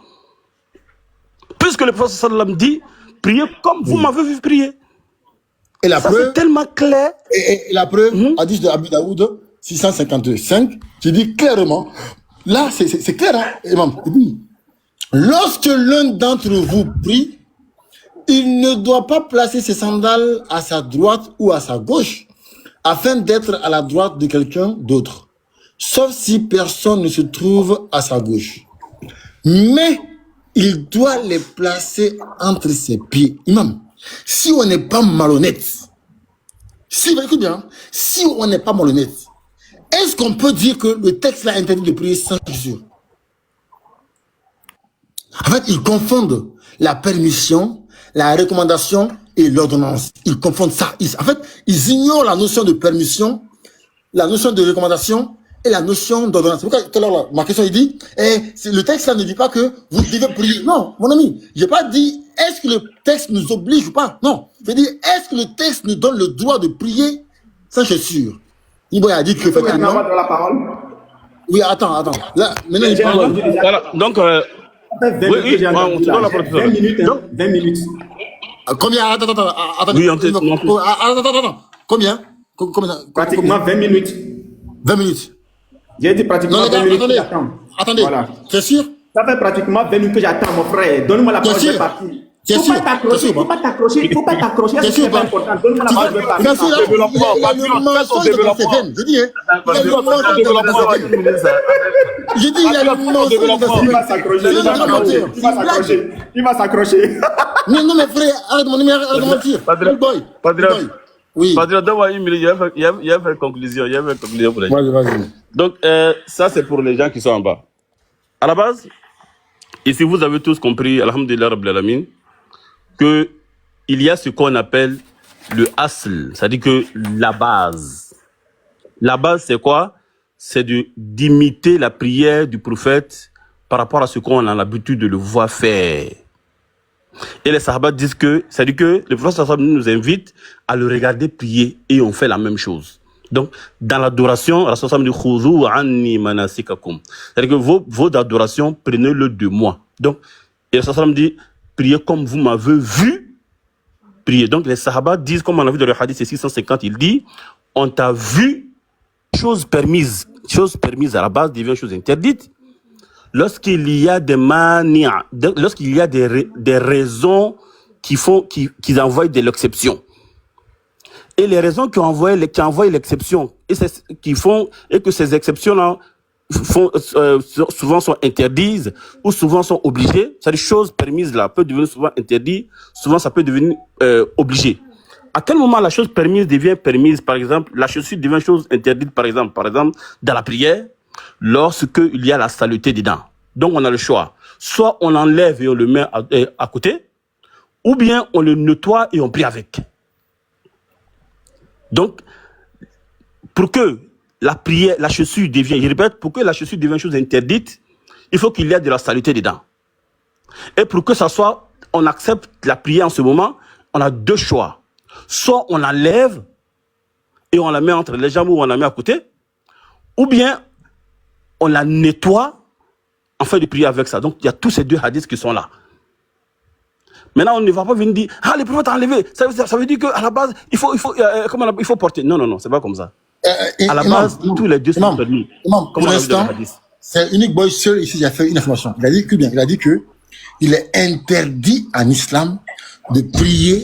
Puisque le prophète sallam dit, priez comme vous m'avez vu prier. Et la preuve, c'est tellement clair. Et la preuve, hadith de Abu Daoud 655, qui dit clairement, là c'est clair, hein, imam, il dit, lorsque l'un d'entre vous prie, il ne doit pas placer ses sandales à sa droite ou à sa gauche, afin d'être à la droite de quelqu'un d'autre, sauf si personne ne se trouve à sa gauche. Mais il doit les placer entre ses pieds. Imam, si on n'est pas malhonnête, si on n'est pas malhonnête, est-ce qu'on peut dire que le texte là interdit de prier sans chaussures? En fait, ils confondent la permission, la recommandation et l'ordonnance. Ils confondent ça. En fait, ils ignorent la notion de permission, la notion de recommandation et la notion d'ordonnance. Pourquoi tout à l'heure, ma question, il dit, le texte là ne dit pas que vous devez prier. Non, mon ami, j'ai pas dit, est-ce que le texte nous oblige ou pas? Non. Je dis, est-ce que le texte nous donne le droit de prier sans chaussures? Il a dit que effectivement. La parole. Oui, attends. Là, maintenant, il parle. Voilà, donc, on te donne la parole. 20 minutes, hein, 20 minutes. Combien? Attends. Oui, attends. Combien? Pratiquement 20 minutes. 20 minutes. J'ai dit pratiquement 20 minutes que j'attends. Attendez, voilà. C'est sûr? Ça fait pratiquement 20 minutes que j'attends, mon frère. Donne-moi la parole, je vais partir. sûr? Faut pas t'accrocher. C'est sûr ou pas? Bien sûr, il y a le mensonge dans ses veines. Je dis, hein. Il y a le mensonge dans ses veines. Je dis, il y a le mensonge dans ses veines. Il va s'accrocher. Non, mais frère, arrête de mentir. Padre, oui. Padre, donne-moi une minute, il y a une conclusion. Pour les gens. Vas-y. Donc, ça, c'est pour les gens qui sont en bas. À la base, ici, vous avez tous compris, alhamdulillah, rabbil alamin, qu'il y a ce qu'on appelle le asl, c'est-à-dire que la base. La base, c'est quoi? C'est d'imiter la prière du prophète par rapport à ce qu'on a l'habitude de le voir faire. Et les sahaba disent que, c'est-à-dire que le prophète nous invite à le regarder prier et on fait la même chose. Donc, dans l'adoration, Rasul dit Khudhu anni manasikakum. C'est-à-dire que vos adorations, prenez-le de moi. Donc, et Rasul dit priez comme vous m'avez vu prier. Donc, les sahaba disent, comme on a vu dans le hadith 650, il dit on t'a vu, chose permise à la base devient chose interdite. Lorsqu'il y a des manias, lorsqu'il y a des raisons qui envoient de l'exception. Et les raisons qui envoient l'exception, et que ces exceptions-là souvent sont interdites, ou souvent sont obligées, c'est-à-dire choses permises là, peut devenir souvent interdite, souvent ça peut devenir obligé. À quel moment la chose permise devient permise? Par exemple, la chaussure devient chose interdite, par exemple, dans la prière, lorsqu'il y a la saleté dedans. Donc, on a le choix. Soit on l'enlève et on le met à côté, ou bien on le nettoie et on prie avec. Donc, pour que la chaussure devienne, je répète, pour que la chaussure devienne chose interdite, il faut qu'il y ait de la saleté dedans. Et pour que ça soit, on accepte la prière en ce moment, on a deux choix. Soit on l'enlève et on la met entre les jambes ou on la met à côté, ou bien on la nettoie en fait de prier avec ça. Donc il y a tous ces deux hadiths qui sont là. Maintenant on ne va pas venir dire le prophète a enlevé. Ça veut dire qu'à la base il faut porter. Non, c'est pas comme ça. À la base tous les deux sont permis. Pour l'instant, c'est unique boy seul ici qui a fait une information. Il a dit que il est interdit en islam de prier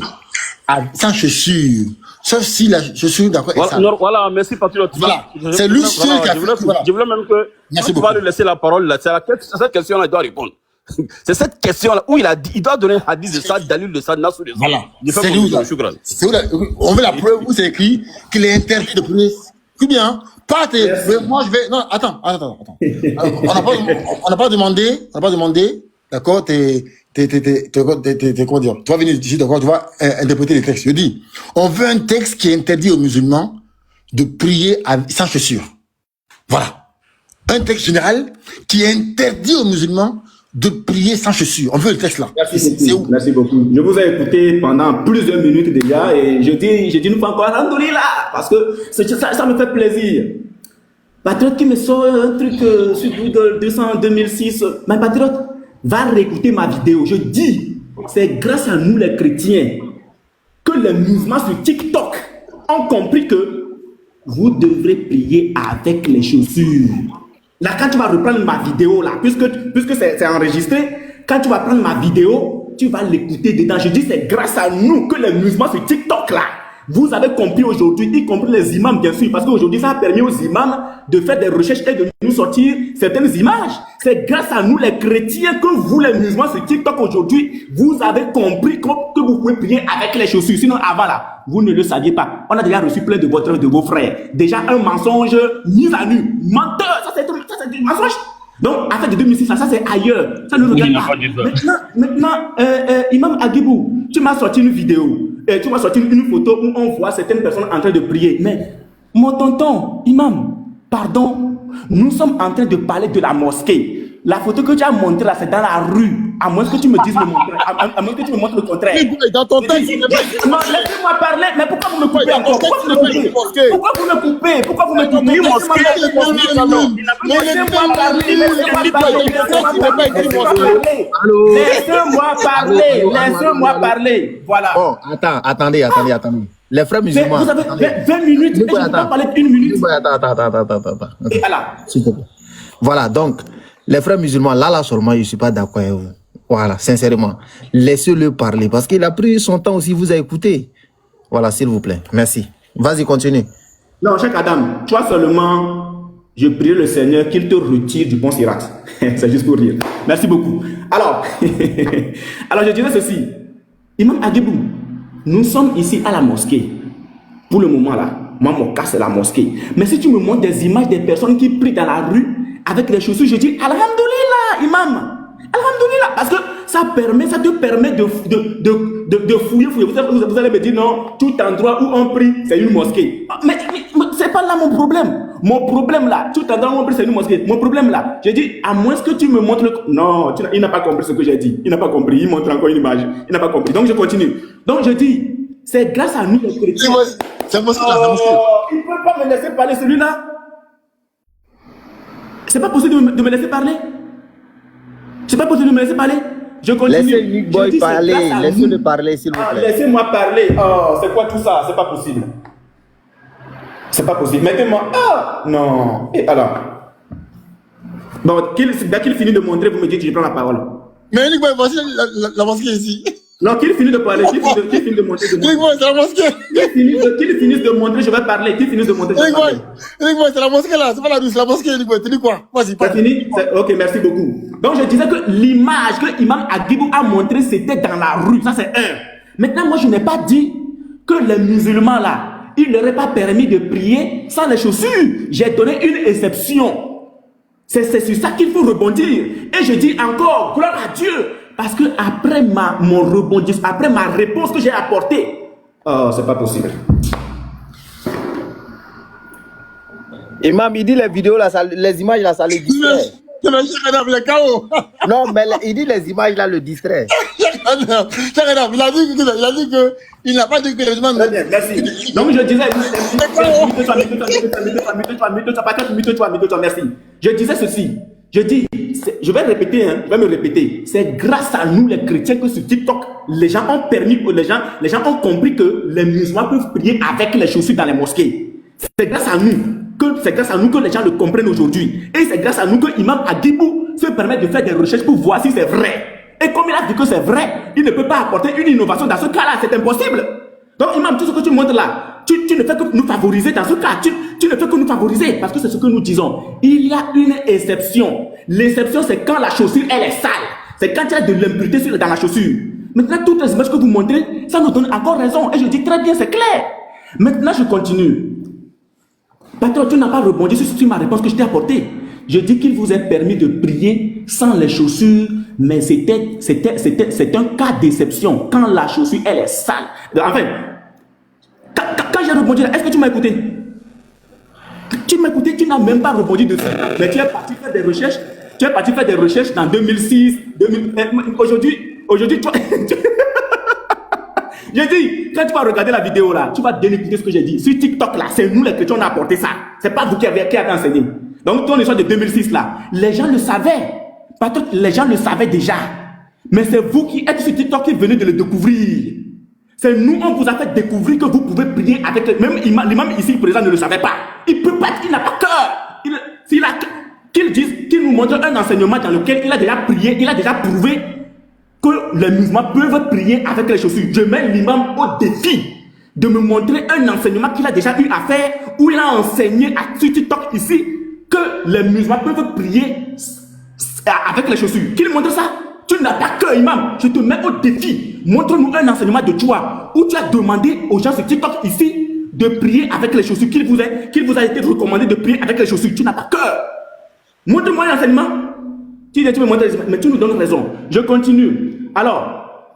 sans chaussure, sauf si la chaussure d'accord. Voilà, merci patriote. Voilà, c'est lui seul qui a fait. Je voulais même que tu vas lui laisser la parole là. C'est cette question-là, il doit répondre. C'est cette question-là où il doit donner un hadith de ça, dalil de ça, nas ou les autres. Voilà. C'est où on veut la preuve où c'est écrit qu'il est interdit de prier. Plus bien, moi je vais. Non, attends. On n'a pas demandé, d'accord, comment dire, tu vas venir ici, d'accord, tu vas interpréter les textes. Je dis, on veut un texte qui interdit aux musulmans de prier sans chaussures. Voilà. Un texte général qui interdit aux musulmans de prier sans chaussures. On veut le texte là. Merci beaucoup. Je vous ai écouté pendant plusieurs minutes déjà et je dis nous pas encore alhamdoulilah parce que ça me fait plaisir. Patriote qui me sort un truc sur Google 2006, mais patriote, va réécouter ma vidéo. Je dis, c'est grâce à nous les chrétiens que les mouvements sur TikTok ont compris que vous devrez prier avec les chaussures. Là, quand tu vas reprendre ma vidéo, là, puisque c'est enregistré, quand tu vas prendre ma vidéo, tu vas l'écouter dedans. Je dis, c'est grâce à nous que les mouvements sur TikTok, là, vous avez compris aujourd'hui, y compris les imams, bien sûr, parce qu'aujourd'hui, ça a permis aux imams de faire des recherches et de nous sortir certaines images. C'est grâce à nous, les chrétiens, que vous, les musulmans sur TikTok aujourd'hui, vous avez compris que vous pouvez prier avec les chaussures. Sinon, avant là, vous ne le saviez pas. On a déjà reçu plein de vos frères. Déjà, un mensonge mis à nu. Menteur, ça c'est du mensonge. Donc, affaire de 2006, ça c'est ailleurs. Ça ne regarde pas. Maintenant, Imam Agibou, tu m'as sorti une vidéo. Tu m'as sorti une photo où on voit certaines personnes en train de prier. Mais, mon tonton, Imam, pardon, nous sommes en train de parler de la mosquée. La photo que tu as montrée là, c'est dans la rue. À moins que tu me dises le contraire. À moins que tu me montres le contraire. Dans ton texte. Non, laissez-moi parler. Mais pourquoi vous me coupez encore? Pourquoi vous me coupez? Pourquoi vous me coupez? Pourquoi vous me coupez? Laissez-moi parler. Voilà. Bon, attendez. Les frères musulmans. Vous avez 20 minutes et je ne peux pas parler d'une minute. Attends. Et voilà. S'il te plaît. Voilà, donc, les frères musulmans, là seulement, je ne suis pas d'accord avec vous. Voilà, sincèrement. Laissez-le parler parce qu'il a pris son temps aussi, vous a écouté. Voilà, s'il vous plaît. Merci. Vas-y, continue. Non, Cheikh Adam, toi seulement, je prie le Seigneur qu'il te retire du pont Sirat. C'est juste pour dire. Merci beaucoup. Alors, alors je dirais ceci. Imam Agibou, nous sommes ici à la mosquée. Pour le moment là, moi mon cas c'est la mosquée. Mais si tu me montres des images des personnes qui prient dans la rue avec les chaussures, je dis Alhamdoulilah, Imam. Alhamdoulilah, parce que ça te permet de fouiller. Vous allez me dire non, tout endroit où on prie, c'est une mosquée. Mais c'est pas là mon problème. Mon problème là, tout endroit où on prie, c'est une mosquée. Mon problème là, j'ai dit, à moins que tu me montres le... Non, il n'a pas compris ce que j'ai dit. Il n'a pas compris, il montre encore une image. Il n'a pas compris. Donc je continue. Donc je dis, c'est grâce à nous les chrétiens. C'est mosquée là, c'est mosquée. Il ne peut pas me laisser parler celui-là. C'est pas possible de me laisser parler. C'est pas possible de me laisser parler. Je continue. Laissez Nick Boy parler. Laissez-le parler, s'il vous plaît. Laissez-moi parler. Oh, c'est quoi tout ça? C'est pas possible. C'est pas possible. Mettez-moi. Ah, non. Et alors? Bon, dès qu'il finit de montrer, vous me dites que je prends la parole. Mais Nick Boy, voici la mosquée ici. Non, qu'il finisse de parler, qu'il finisse de montrer. Nick Boy, c'est la mosquée. Qu'il finisse de montrer, je vais parler. Qu'il finisse de montrer, je vais parler. Nick Boy, c'est la mosquée là, c'est pas la rue, c'est la mosquée, Nick Boy. Tu dis quoi? Vas-y, parle. C'est fini? Ok, merci beaucoup. Donc, je disais que l'image que Imam Agibou a montrée, c'était dans la rue. Ça, c'est un. Maintenant, moi, je n'ai pas dit que les musulmans là, il ne leur est pas permis de prier sans les chaussures. J'ai donné une exception. C'est sur ça qu'il faut rebondir. Et je dis encore, gloire à Dieu. Parce que après mon rebondissement, après ma réponse que j'ai apportée, oh, c'est pas possible. Imam, il dit les vidéos, là, les images, là, ça le distrait. Non, mais il dit les images, là, le distrait. Il a dit qu'il n'a pas dit que les musulmans... Très bien, merci. Donc, je disais... Merci. Je disais ceci. Je dis, je vais répéter, hein, je vais me répéter. C'est grâce à nous, les chrétiens, que sur TikTok, les gens ont permis, les gens ont compris que les musulmans peuvent prier avec les chaussures dans les mosquées. C'est grâce à nous que les gens le comprennent aujourd'hui. Et c'est grâce à nous que Imam Agibou se permet de faire des recherches pour voir si c'est vrai. Et comme il a dit que c'est vrai, il ne peut pas apporter une innovation dans ce cas-là, c'est impossible. Donc Imam, tout ce que tu montres là, tu ne fais que nous favoriser dans ce cas. Tu ne fais que nous favoriser parce que c'est ce que nous disons. Il y a une exception. L'exception, c'est quand la chaussure, elle est sale. C'est quand il y a de l'impureté dans la chaussure. Maintenant, toutes les images que vous montrez, ça nous donne encore raison. Et je dis très bien, c'est clair. Maintenant, je continue. Patron, tu n'as pas rebondi sur ma réponse que je t'ai apportée. Je dis qu'il vous est permis de prier sans les chaussures, mais c'est un cas d'exception. Quand la chaussure, elle est sale. Enfin, quand j'ai rebondi là, est-ce que tu m'as écouté? Tu m'as écouté, tu n'as même pas rebondi dessus. Mais tu es parti faire des recherches. Tu es parti faire des recherches dans 2006, 2000. Aujourd'hui, toi. J'ai dit, quand tu vas regarder la vidéo là, tu vas bien écouter ce que j'ai dit. Sur TikTok là, c'est nous les chrétiens qui ont apporté ça. C'est pas vous qui avez enseigné. Donc, ton histoire de 2006 là, les gens le savaient. Pas tout, les gens le savaient déjà. Mais c'est vous qui êtes sur TikTok qui venez de le découvrir. C'est nous, on vous a fait découvrir que vous pouvez prier avec... Même l'imam ici présent ne le savait pas. Il peut pas, il n'a pas cœur. Qu'il nous montre un enseignement dans lequel il a déjà prié, il a déjà prouvé que les musulmans peuvent prier avec les chaussures. Je mets l'imam au défi de me montrer un enseignement qu'il a déjà eu à faire, où il a enseigné sur TikTok ici que les musulmans peuvent prier avec les chaussures. Qu'il montre ça. Tu n'as pas que imam. Je te mets au défi. Montre-nous un enseignement de toi où tu as demandé aux gens sur TikTok ici de prier avec les chaussures, qu'il vous a été recommandé de prier avec les chaussures. Tu n'as pas cœur. Montre-moi un enseignement. Tu me montres, mais tu nous donnes raison. Je continue. Alors,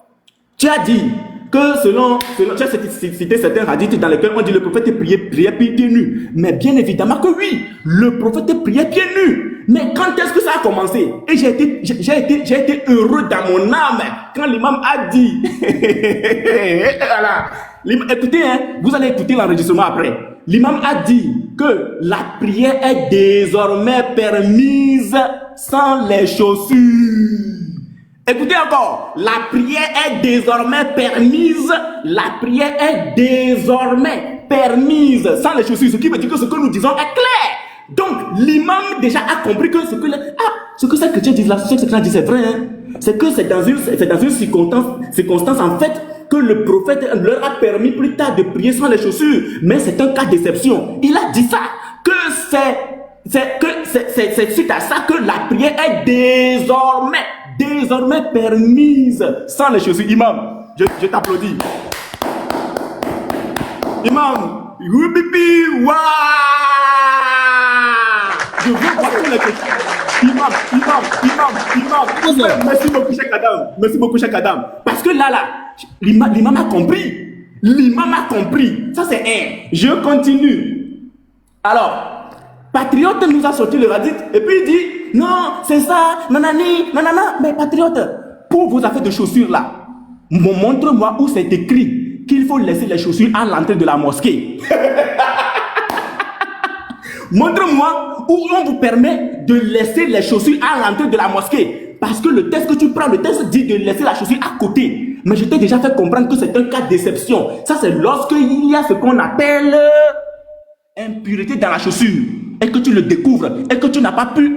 tu as dit que selon tu as cité certains hadiths dans lesquels on dit le prophète priait pieds nus. Mais bien évidemment que oui, le prophète priait pieds nus. Mais quand est-ce que ça a commencé? Et j'ai été heureux dans mon âme quand l'imam a dit. Voilà. Écoutez, hein, vous allez écouter l'enregistrement après. L'imam a dit que la prière est désormais permise sans les chaussures. Écoutez encore, la prière est désormais permise. La prière est désormais permise sans les chaussures. Ce qui veut dire que ce que nous disons est clair. Donc, l'imam déjà a compris que ce que ces chrétiens disent là, ce que ces chrétiens disent c'est vrai. Hein? c'est que c'est dans une circonstance en fait que le prophète leur a permis plus tard de prier sans les chaussures. Mais c'est un cas d'exception. Il a dit ça, que c'est suite à ça que la prière est désormais permise sans les chaussures. Imam, je t'applaudis. Imam, youbibi, waouh! Je veux voir tous les questions. Imam. Merci beaucoup, Cheikh Adam. Merci beaucoup, Cheikh Adam. Parce que là, l'imam a compris. L'imam a compris. Ça, c'est un. Je continue. Alors, Patriote nous a sorti le hadith et puis il dit non, c'est ça, nanani, nanana. Mais Patriote, pour vos affaires de chaussures là, montre-moi où c'est écrit qu'il faut laisser les chaussures à l'entrée de la mosquée. Montre-moi où on vous permet de laisser les chaussures à l'entrée de la mosquée. Parce que le texte que tu prends, le texte dit de laisser la chaussure à côté. Mais je t'ai déjà fait comprendre que c'est un cas d'exception. Ça, c'est lorsqu'il y a ce qu'on appelle impureté dans la chaussure. Et que tu le découvres. Et que tu n'as pas eu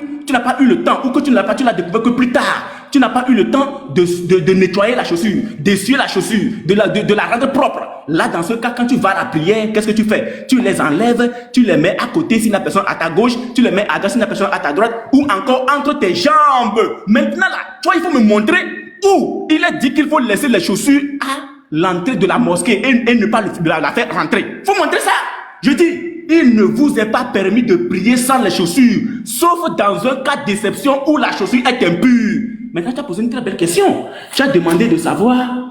le temps. Ou que tu l'as découvert que plus tard. Tu n'as pas eu le temps de nettoyer la chaussure, d'essuyer la chaussure, de la rendre propre. Là, dans ce cas, quand tu vas à la prière, qu'est-ce que tu fais? Tu les enlèves, tu les mets à côté si la personne à ta gauche, tu les mets à gauche si la personne à ta droite, ou encore entre tes jambes. Maintenant, là, toi, il faut me montrer où il est dit qu'il faut laisser les chaussures à l'entrée de la mosquée et ne pas la faire rentrer. Il faut montrer ça. Je dis, il ne vous est pas permis de prier sans les chaussures, sauf dans un cas d'exception où la chaussure est impure. Maintenant, tu as posé une très belle question. Tu as demandé de savoir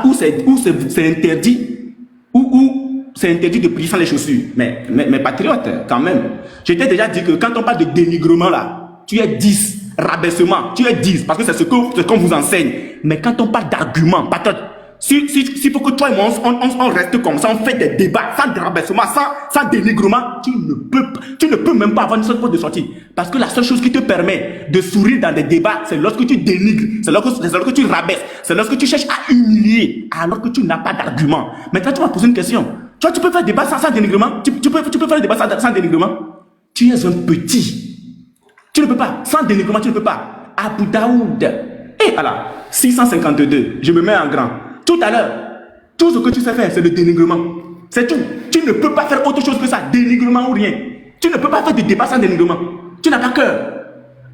où c'est interdit, où c'est interdit de prier sans les chaussures. Mais patriote, quand même, je t'ai déjà dit que quand on parle de dénigrement là, tu es 10, rabaissement, tu es 10, parce que c'est ce qu'on vous enseigne. Mais quand on parle d'argument, patriote, s'il faut que toi et moi, on reste comme ça, on fait des débats sans rabaissement, sans dénigrement, tu ne peux même pas avoir une seule porte de sortie. Parce que la seule chose qui te permet de sourire dans des débats, c'est lorsque tu dénigres, c'est lorsque tu rabaisses, c'est lorsque tu cherches à humilier, alors que tu n'as pas d'argument. Maintenant, tu vas poser une question. Tu peux faire débat sans dénigrement? Tu peux faire débat sans dénigrement? Tu es un petit. Tu ne peux pas. Sans dénigrement, tu ne peux pas. Abu Daoud. Et voilà, 652. Je me mets en grand. Tout à l'heure, tout ce que tu sais faire, c'est le dénigrement. C'est tout. Tu ne peux pas faire autre chose que ça, dénigrement ou rien. Tu ne peux pas faire de débat sans dénigrement. Tu n'as pas cœur.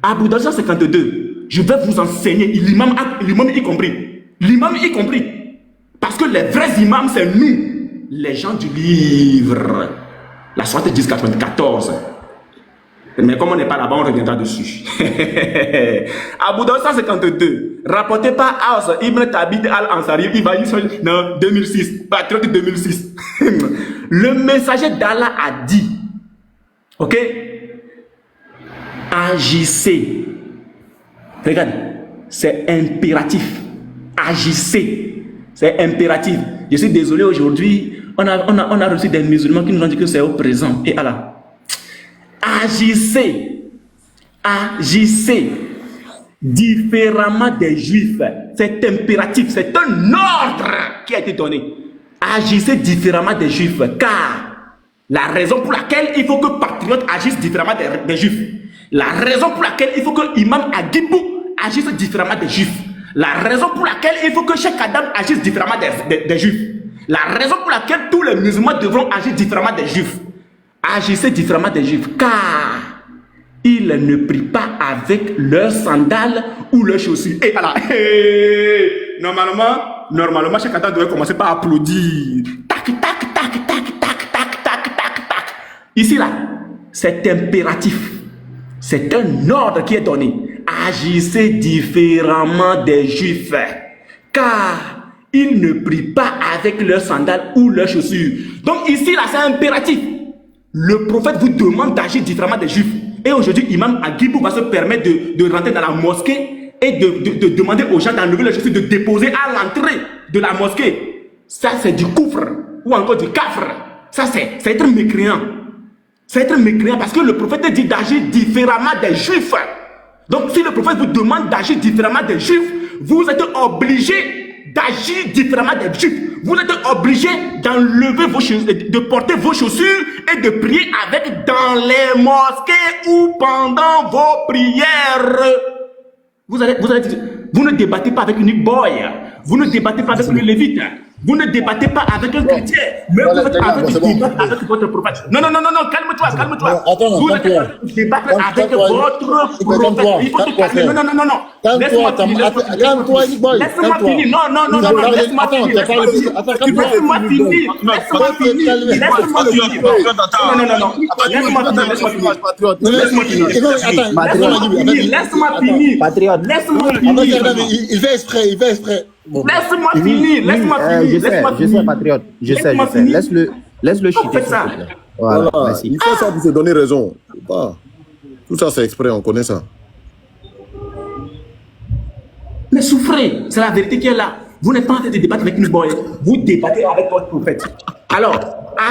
Abu Daoud 152, je vais vous enseigner, l'imam y compris. L'imam y compris. Parce que les vrais imams, c'est nous, les gens du livre. La soirée 1094. Mais comme on n'est pas là-bas, on reviendra dessus. Abu Daoud 152, rapporté par Aws Ibn Tabid al-Ansari, non, 2006, patriote 2006. Le messager d'Allah a dit, ok, agissez. Regarde, c'est impératif. Agissez, c'est impératif. Je suis désolé aujourd'hui, on a reçu des musulmans qui nous ont dit que c'est au présent. Et Allah. Agissez différemment des juifs. C'est impératif, c'est un ordre qui a été donné. Agissez différemment des juifs, car la raison pour laquelle il faut que patriotes agissent différemment des juifs, la raison pour laquelle il faut que Imam Agibou agisse différemment des juifs, la raison pour laquelle il faut que Cheikh Adam agisse différemment des juifs, la raison pour laquelle tous les musulmans devront agir différemment des juifs. Agissez différemment des juifs, car ils ne prient pas avec leurs sandales ou leurs chaussures. Et voilà, normalement, chaque Adam devrait commencer par applaudir. Tac, tac, tac, tac, tac, tac, tac, tac, tac. Ici, là, c'est impératif. C'est un ordre qui est donné. Agissez différemment des juifs, car ils ne prient pas avec leurs sandales ou leurs chaussures. Donc ici, là, c'est impératif. Le prophète vous demande d'agir différemment des juifs. Et aujourd'hui, Imam Agibou va se permettre de rentrer dans la mosquée et de demander aux gens d'enlever les chaussures, de déposer à l'entrée de la mosquée. Ça, c'est du coufre ou encore du kafr. Ça, c'est être mécréant. C'est être mécréant parce que le prophète dit d'agir différemment des juifs. Donc, si le prophète vous demande d'agir différemment des juifs, vous êtes obligé d'agir différemment des juifs. Vous êtes obligé d'enlever vos chaussures, de porter vos chaussures et de prier avec dans les mosquées ou pendant vos prières. Vous ne débattez pas avec une boy, vous ne débattez pas avec le lévite, vous ne débattez pas avec un chrétien, mais vous faites avec votre prophète. Non, calme-toi. Vous débattez avec votre prophète. Il faut te calmer. Non. Laisse-moi finir. Laisse-moi finir. Non. Laisse-moi finir. Il fait exprès. Laisse-moi finir. Je sais, patriote. Je sais. Laisse-le chuter. Voilà, merci. Il fait ça pour se donner raison. Tout ça, c'est exprès, on connaît ça. Mais souffrez, c'est la vérité qui est là. Vous n'êtes pas en train de débattre avec une boy, vous débattez avec votre prophète. Alors,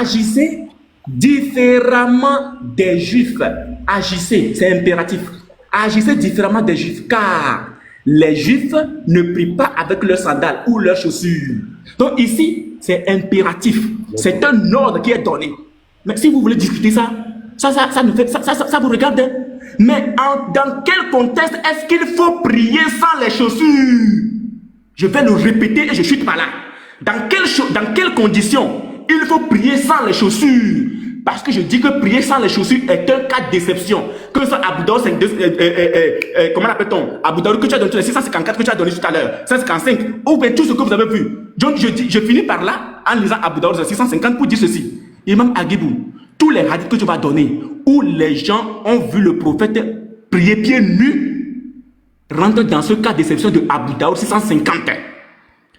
agissez différemment des juifs. Agissez, c'est impératif. Agissez différemment des juifs, car les juifs ne prient pas avec leurs sandales ou leurs chaussures. Donc ici, c'est impératif. C'est un ordre qui est donné. Mais si vous voulez discuter ça vous regarde. Mais dans quel contexte est-ce qu'il faut prier sans les chaussures? Je vais le répéter et je chute par là. Dans quelles conditions il faut prier sans les chaussures? Parce que je dis que prier sans les chaussures est un cas d'exception. Que ce soit Abu Daoud, comment l'appelle-t-on? Abu Daoud que tu as donné, les 654 que tu as donné tout à l'heure, 155, ou bien tout ce que vous avez vu. Donc je finis par là en lisant Abu Daoud 650 pour dire ceci. Imam Agibou, tous les hadiths que tu vas donner, où les gens ont vu le prophète prier pieds nus, rentrent dans ce cas d'exception de Abu Daoud 650.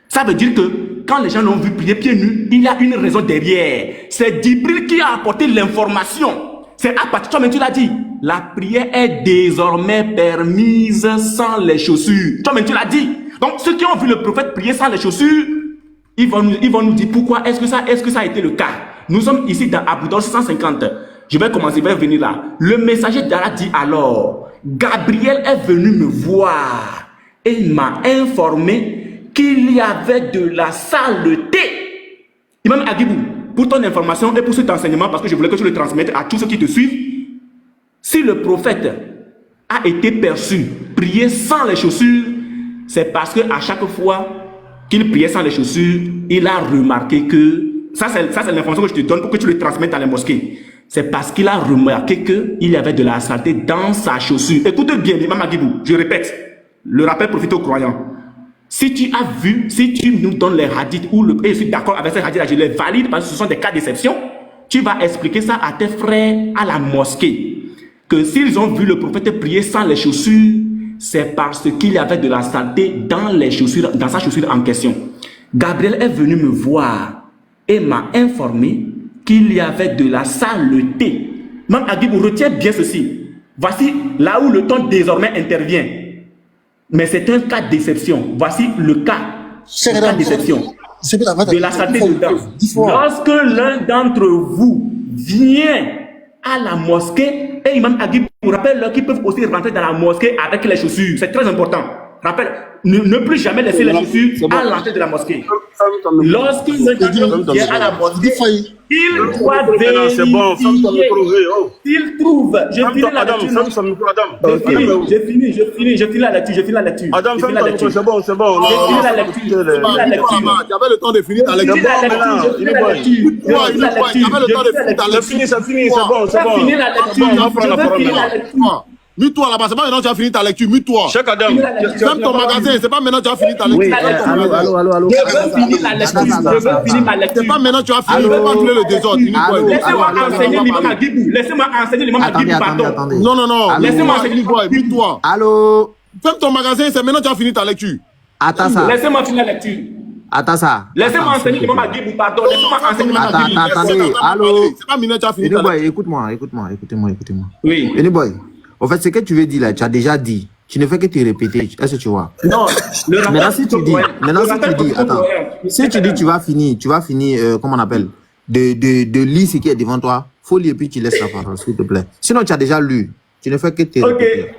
Ça veut dire que quand les gens l'ont vu prier pieds nus, il y a une raison derrière. C'est Djibril qui a apporté l'information. C'est à partir de toi-même, tu l'as dit. La prière est désormais permise sans les chaussures. Toi-même, tu l'as dit. Donc, ceux qui ont vu le prophète prier sans les chaussures, ils vont nous dire pourquoi est-ce que ça a été le cas. Nous sommes ici dans Abu Daoud 650. Je vais commencer, je vais venir là. Le messager d'Allah dit alors, Gabriel est venu me voir et il m'a informé qu'il y avait de la saleté. Imam Agibou, pour ton information et pour cet enseignement, parce que je voulais que tu le transmettes à tous ceux qui te suivent, si le prophète a été perçu prier sans les chaussures, c'est parce qu'à chaque fois qu'il priait sans les chaussures, il a remarqué que, ça c'est l'information que je te donne pour que tu le transmettes dans les mosquées, c'est parce qu'il a remarqué qu'il y avait de la saleté dans sa chaussure. Écoute bien, Imam Agibou, je répète, le rappel profite aux croyants. Si tu as vu, si tu nous donnes les hadiths, et je suis d'accord avec ces hadiths-là, je les valide parce que ce sont des cas d'exception, tu vas expliquer ça à tes frères à la mosquée. Que s'ils ont vu le prophète prier sans les chaussures, c'est parce qu'il y avait de la saleté dans les chaussures, dans sa chaussure en question. Gabriel est venu me voir et m'a informé qu'il y avait de la saleté. Mme Agibou, retiens bien ceci. Voici là où le temps désormais intervient. Mais c'est un cas d'exception. Voici le cas d'exception. De la saleté dedans. Lorsque l'un d'entre vous vient à la mosquée, et Imam Agibou rappelle qu'ils peuvent aussi rentrer dans la mosquée avec les chaussures. C'est très important. Rappelle, ne plus jamais laisser les chaussures à l'entrée de la mosquée. Lorsque l'un d'entre vous vient à la mosquée, il doit vérifier. S'il trouve, je finis la lecture. Je finis la lecture. Adam, c'est bon. Je finis la lecture. J'avais le temps de finir ta lecture. Ça finit, c'est bon. Mute-toi là-bas, c'est pas maintenant que tu as fini ta lecture, mute-toi. Check Adam. Ferme ton magasin, c'est pas maintenant que tu as fini ta lecture. Oui, allô. Je veux finir ma lecture. C'est pas maintenant que tu as fini, tu vas pas tuer le désordre. Laissez-moi enseigner l'imam Agibou. Laissez-moi enseigner l'imam Agibou, pardon. Non. Laissez-moi enseigner l'imam Agibou. Mute-toi. Allô. Ferme ton magasin, c'est maintenant que tu as fini ta lecture. Atassa. Laissez-moi finir la lecture. Atassa. Laissez-moi enseigner l'imam Agibou, pardon. Laissez-moi enseigner l'imam Agibou. Attendez, allô. C'est pas maintenant que tu as fini ta lecture. Écoutez-moi. Oui. Anyboy. En fait, ce que tu veux dire là, tu as déjà dit. Tu ne fais que te répéter. Est-ce que tu vois? Non. Maintenant, si tu dis, attends. Si tu dis, tu vas finir, comment on appelle, de lire ce qui est devant toi, faut lire puis tu laisses la parole, s'il te plaît. Sinon, tu as déjà lu. Tu ne fais que te répéter.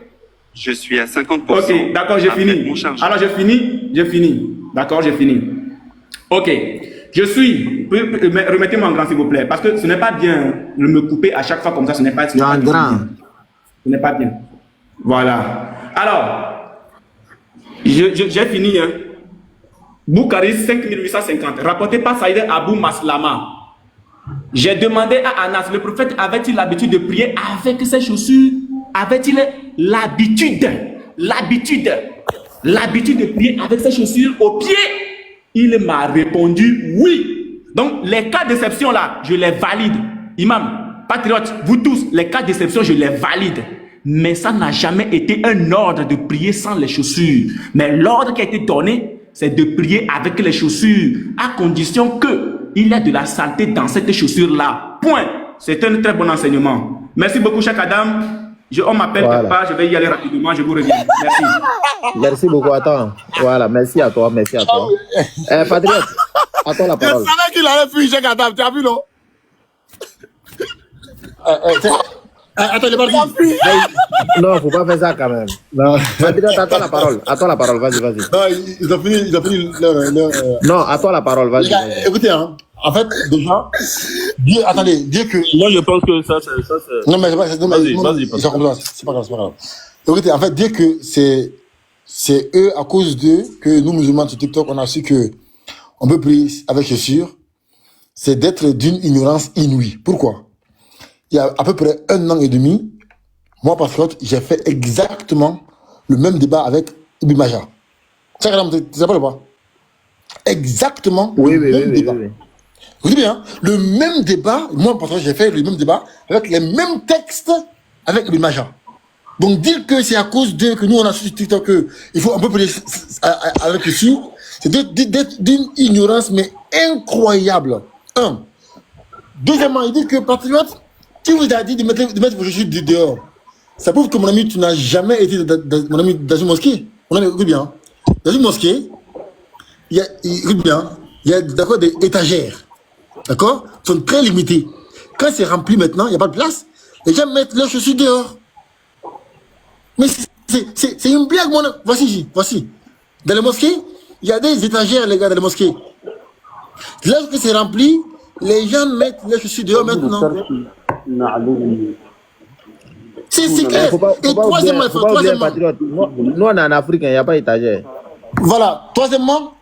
Je suis à 50%. Ok, d'accord, j'ai fini. Alors, j'ai fini. D'accord, j'ai fini. Ok. Remettez-moi en grand, s'il vous plaît, parce que ce n'est pas bien de me couper à chaque fois comme ça, ce n'est pas bien. Un grand. Ce n'est pas bien. Voilà. Alors, J'ai fini. Hein. Boukharis 5850, rapporté par Saïd Abou Maslama. J'ai demandé à Anas, le prophète avait-il l'habitude de prier avec ses chaussures? Avait-il l'habitude de prier avec ses chaussures aux pieds? Il m'a répondu oui. Donc les cas d'exception là, je les valide. Imam, patriote, vous tous, les cas d'exception, je les valide. Mais ça n'a jamais été un ordre de prier sans les chaussures. Mais l'ordre qui a été donné, c'est de prier avec les chaussures, à condition qu'il y ait de la saleté dans cette chaussure-là. Point. C'est un très bon enseignement. Merci beaucoup, Cheikh Adam. On m'appelle quelque part, je vais y aller rapidement, je vous reviens. Merci. Merci beaucoup, attends. Voilà, merci à toi, merci à toi. Patriote, à toi la parole. Je savais qu'il allait fuir Cheikh Adam, tu as vu, non? Attends, il est parti. Non, faut pas faire ça quand même. Non. Patriote, à toi la parole. À toi la parole, vas-y. Non, ils ont fini Non, à toi la parole, vas-y. Écoutez, hein, en fait, déjà, dire que... Moi, je pense que ça c'est... Non, mais vas-y. C'est pas grave. Écoutez, en fait, dire que c'est eux, à cause d'eux, que nous, musulmans sur TikTok, on a su que on peut prier avec chaussures, c'est d'être d'une ignorance inouïe. Pourquoi? Il y a à peu près 1 an et demi, moi, patriote, j'ai fait exactement le même débat avec Ibi Maja. Tu sais pas? Exactement le même débat. Oui. Vous dites bien, le même débat, moi, patriote, j'ai fait le même débat avec les mêmes textes avec Ibi Maja. Donc, dire que c'est à cause d'eux que nous, on a su sur TikTok qu'il faut un peu plus avec ici, c'est d'être d'une ignorance, mais incroyable. Un. Deuxièmement, il dit que patriote, qui vous a dit de mettre vos chaussures dehors? Ça prouve que mon ami, tu n'as jamais été dans une mosquée. Mon ami, écoute bien. Dans une mosquée, il y a d'accord des étagères. D'accord? Qui sont très limitées. Quand c'est rempli maintenant, il n'y a pas de place, les gens mettent leurs chaussures dehors. Mais c'est une blague, mon ami. Voici. Dans les mosquées, il y a des étagères, les gars, dans les mosquées. Lorsque c'est rempli, les gens mettent leurs chaussures dehors maintenant. C'est clair. Et troisièmement, Patriote, nous on est en Afrique, il n'y a pas d'étagère. Voilà. Troisièmement,